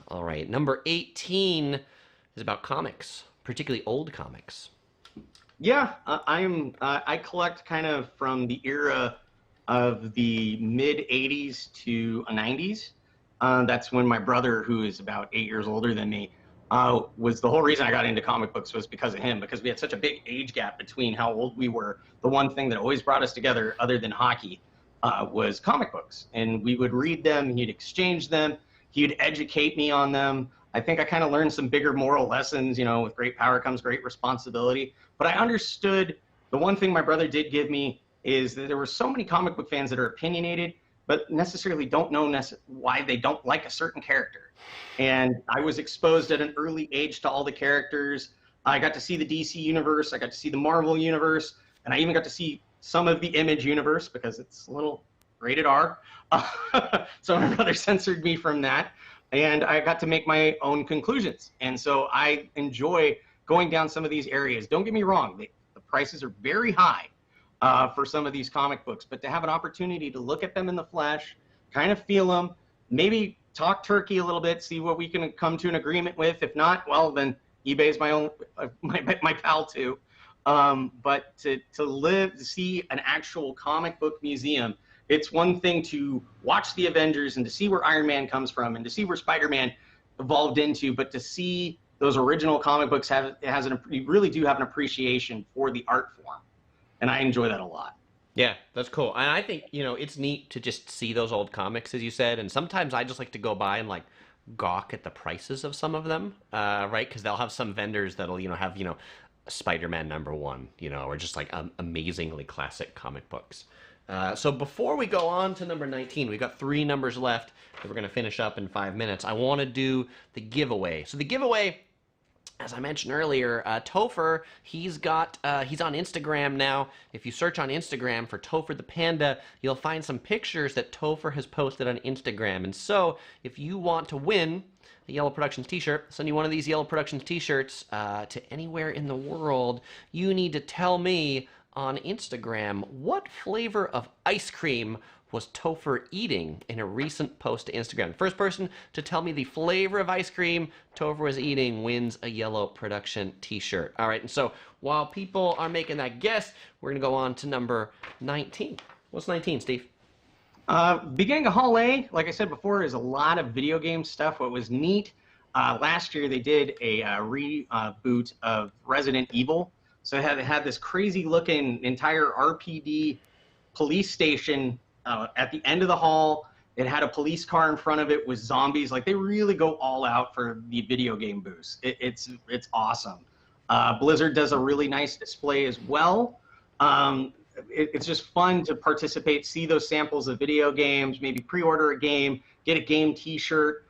All right, number 18 is about comics, particularly old comics. Yeah, I collect kind of from the era of the mid 80s to 90s. That's when my brother, who is about 8 years older than me, was the whole reason I got into comic books was because of him, because we had such a big age gap between how old we were. The one thing that always brought us together, other than hockey, was comic books. And we would read them, he'd exchange them, he'd educate me on them. I think I kind of learned some bigger moral lessons, you know, with great power comes great responsibility. But I understood the one thing my brother did give me is that there were so many comic book fans that are opinionated, but necessarily don't know why they don't like a certain character. And I was exposed at an early age to all the characters. I got to see the DC universe, I got to see the Marvel universe, and I even got to see some of the Image universe because it's a little rated R. So my brother censored me from that, and I got to make my own conclusions. And so I enjoy going down some of these areas. Don't get me wrong, the prices are very high for some of these comic books, but to have an opportunity to look at them in the flesh, kind of feel them, maybe talk turkey a little bit, see what we can come to an agreement with. If not, well, then eBay is my pal too. But to see an actual comic book museum, it's one thing to watch the Avengers and to see where Iron Man comes from and to see where Spider-Man evolved into, but to see those original comic books you really do have an appreciation for the art form. And I enjoy that a lot. Yeah, that's cool. And I think, you know, it's neat to just see those old comics, as you said. And sometimes I just like to go by and like gawk at the prices of some of them, right? Because they'll have some vendors that'll, you know, have, you know, Spider-Man #1, you know, or just like amazingly classic comic books. So before we go on to number 19, we've got 3 numbers left that we're going to finish up in 5 minutes. I want to do the giveaway. So the giveaway, as I mentioned earlier, Topher, he's on Instagram now. If you search on Instagram for Topher the Panda, you'll find some pictures that Topher has posted on Instagram. And so if you want to win a Yellow Productions t-shirt, send you one of these Yellow Productions t-shirts to anywhere in the world, you need to tell me on Instagram what flavor of ice cream was Topher eating in a recent post to Instagram. The first person to tell me the flavor of ice cream Topher was eating wins a Yellow Production t-shirt. All right, and so while people are making that guess, we're going to go on to number 19. What's 19, Steve? Beginning of Hall A, like I said before, is a lot of video game stuff. What was neat, last year they did a reboot of Resident Evil. So it had this crazy looking entire RPD police station at the end of the hall. It had a police car in front of it with zombies. Like, they really go all out for the video game booth. It's awesome. Blizzard does a really nice display as well. It's just fun to participate, see those samples of video games, maybe pre-order a game, get a game t-shirt.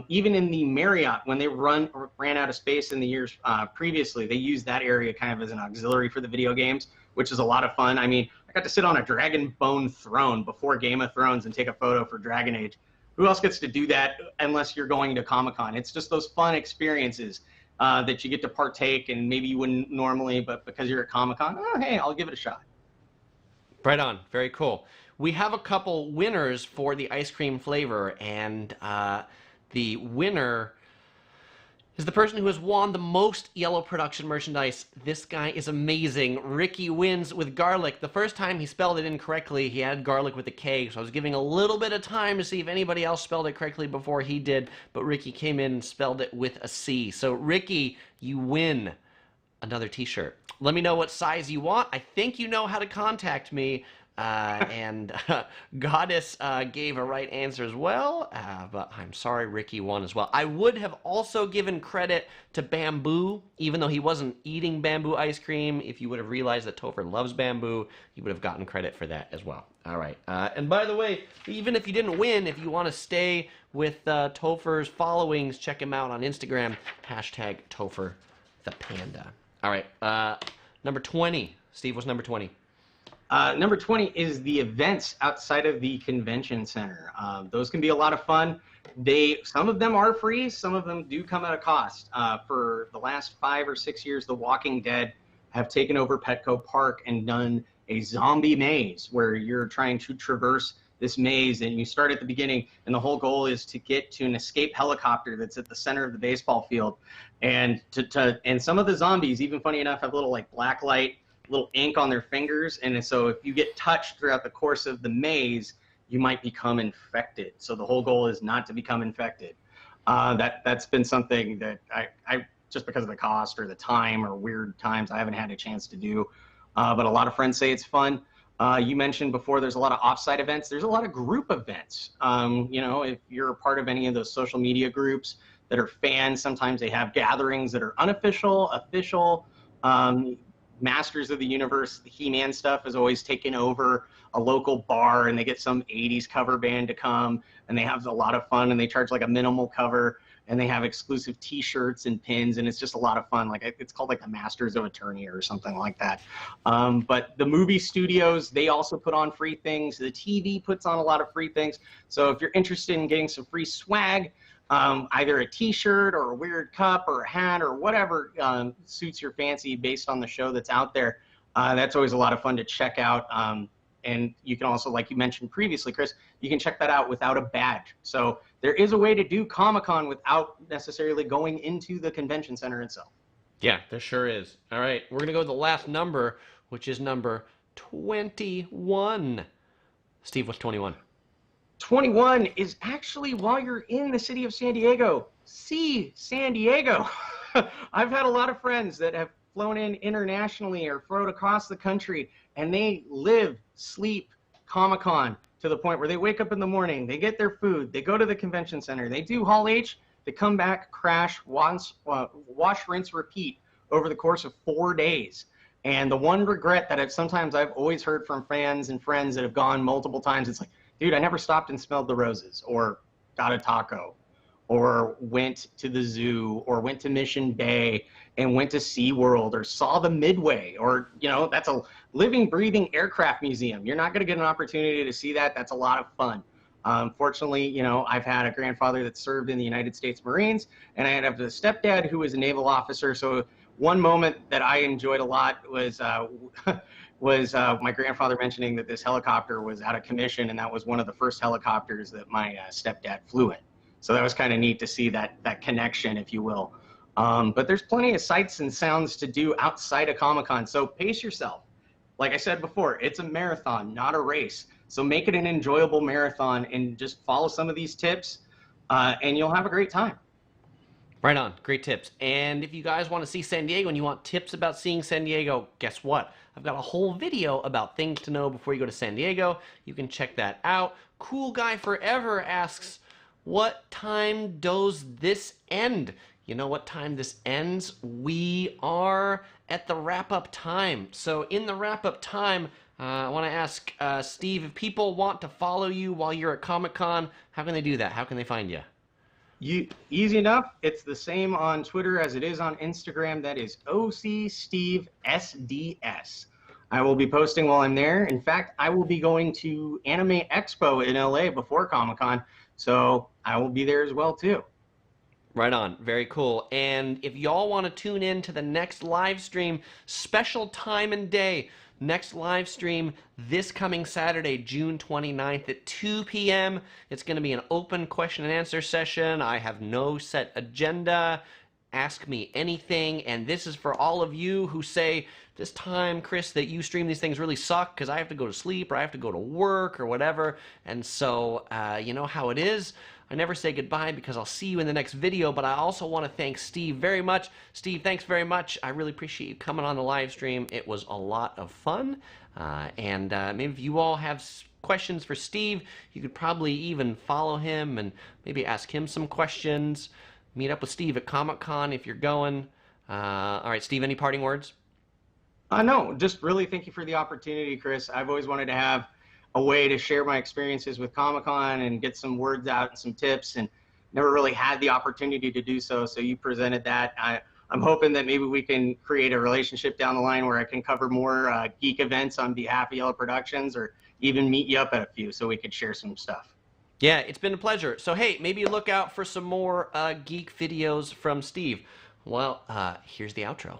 Even in the Marriott, when they ran out of space in the years previously, they used that area kind of as an auxiliary for the video games, which is a lot of fun. I mean, I got to sit on a dragon bone throne before Game of Thrones and take a photo for Dragon Age. Who else gets to do that unless you're going to Comic-Con? It's just those fun experiences that you get to partake, and maybe you wouldn't normally, but because you're at Comic-Con, oh, hey, I'll give it a shot. Right on. Very cool. We have a couple winners for the ice cream flavor, and the winner is the person who has won the most Yellow Production merchandise. This guy is amazing. Ricky wins with garlic. The first time he spelled it incorrectly, he had garlic with a K, so I was giving a little bit of time to see if anybody else spelled it correctly before he did, but Ricky came in and spelled it with a C. So Ricky, you win another t-shirt. Let me know what size you want. I think you know how to contact me. Goddess gave a right answer as well, but I'm sorry Ricky won as well. I would have also given credit to Bamboo, even though he wasn't eating bamboo ice cream. If you would have realized that Topher loves bamboo, you would have gotten credit for that as well. All right, and by the way, even if you didn't win, if you want to stay with Topher's followings, check him out on Instagram, hashtag Topher the Panda. All right, number 20. Steve, what's number 20? Number 20 is the events outside of the convention center. Those can be a lot of fun. Some of them are free, some of them do come at a cost. For the last 5 or 6 years, The Walking Dead have taken over Petco Park and done a zombie maze where you're trying to traverse this maze, and you start at the beginning, and the whole goal is to get to an escape helicopter that's at the center of the baseball field. And and some of the zombies, even funny enough, have little like black light, little ink on their fingers, and so if you get touched throughout the course of the maze, you might become infected. So the whole goal is not to become infected. That's been something that I just because of the cost or the time or weird times, I haven't had a chance to do. But a lot of friends say it's fun. You mentioned before there's a lot of offsite events. There's a lot of group events. You know, if you're a part of any of those social media groups that are fans, sometimes they have gatherings that are unofficial, official. Masters of the Universe, the He-Man stuff is always taken over a local bar, and they get some 80s cover band to come, and they have a lot of fun, and they charge like a minimal cover. and they have exclusive T-shirts and pins, and it's just a lot of fun. Like it's called like the Masters of Attorney or something like that. But the movie studios, they also put on free things. The TV puts on a lot of free things. So if you're interested in getting some free swag, either a T-shirt or a weird cup or a hat or whatever suits your fancy based on the show that's out there, that's always a lot of fun to check out. And you can also, like you mentioned previously, Chris, you can check that out without a badge. So there is a way to do Comic-Con without necessarily going into the convention center itself. Yeah, there sure is. All right, we're going to go with the last number, which is number 21. Steve, what's 21? 21 is actually, while you're in the city of San Diego, see San Diego. I've had a lot of friends that have flown in internationally or flown across the country, and they live, sleep Comic-Con to the point where they wake up in the morning, they get their food, they go to the convention center, they do Hall H, they come back, crash, wash, rinse, repeat over the course of 4 days. And the one regret that I've always heard from fans and friends that have gone multiple times, it's like, dude, I never stopped and smelled the roses, or got a taco, or went to the zoo, or went to Mission Bay and went to SeaWorld, or saw the Midway, or, you know, that's a living, breathing aircraft museum. You're not going to get an opportunity to see that. That's a lot of fun. Fortunately, you know, I've had a grandfather that served in the United States Marines, and I had a stepdad who was a naval officer. So one moment that I enjoyed a lot was my grandfather mentioning that this helicopter was out of commission, and that was one of the first helicopters that my stepdad flew in. So that was kind of neat to see that connection, if you will. But there's plenty of sights and sounds to do outside of Comic-Con, so pace yourself. Like I said before, it's a marathon, not a race. So make it an enjoyable marathon and just follow some of these tips, and you'll have a great time. Right on. Great tips. And if you guys want to see San Diego and you want tips about seeing San Diego, guess what? I've got a whole video about things to know before you go to San Diego. You can check that out. Cool Guy Forever asks, what time does this end? You know what time this ends? We are at the wrap-up time. So in the wrap-up time, I want to ask Steve, if people want to follow you while you're at Comic-Con, how can they do that? How can they find you? Easy enough. It's the same on Twitter as it is on Instagram. That is OC Steve SDS. I will be posting while I'm there. In fact, I will be going to Anime Expo in LA before Comic-Con, so I will be there as well too. Right on. Very cool. And if y'all want to tune in to the next live stream, special time and day, next live stream this coming Saturday, June 29th at 2 p.m. It's going to be an open question and answer session. I have no set agenda. Ask me anything. And this is for all of you who say, this time, Chris, that you stream these things really suck because I have to go to sleep or I have to go to work or whatever. And so, you know how it is. I never say goodbye because I'll see you in the next video, but I also want to thank Steve very much. Steve, thanks very much. I really appreciate you coming on the live stream. It was a lot of fun. And maybe if you all have questions for Steve, you could probably even follow him and maybe ask him some questions. Meet up with Steve at Comic-Con if you're going. All right, Steve, any parting words? No, just really thank you for the opportunity, Chris. I've always wanted to have a way to share my experiences with Comic-Con and get some words out and some tips, and never really had the opportunity to do so. So you presented that. I'm hoping that maybe we can create a relationship down the line where I can cover more geek events on behalf of Yellow Productions, or even meet you up at a few so we could share some stuff. Yeah, it's been a pleasure. So hey, maybe look out for some more geek videos from Steve. Well, here's the outro.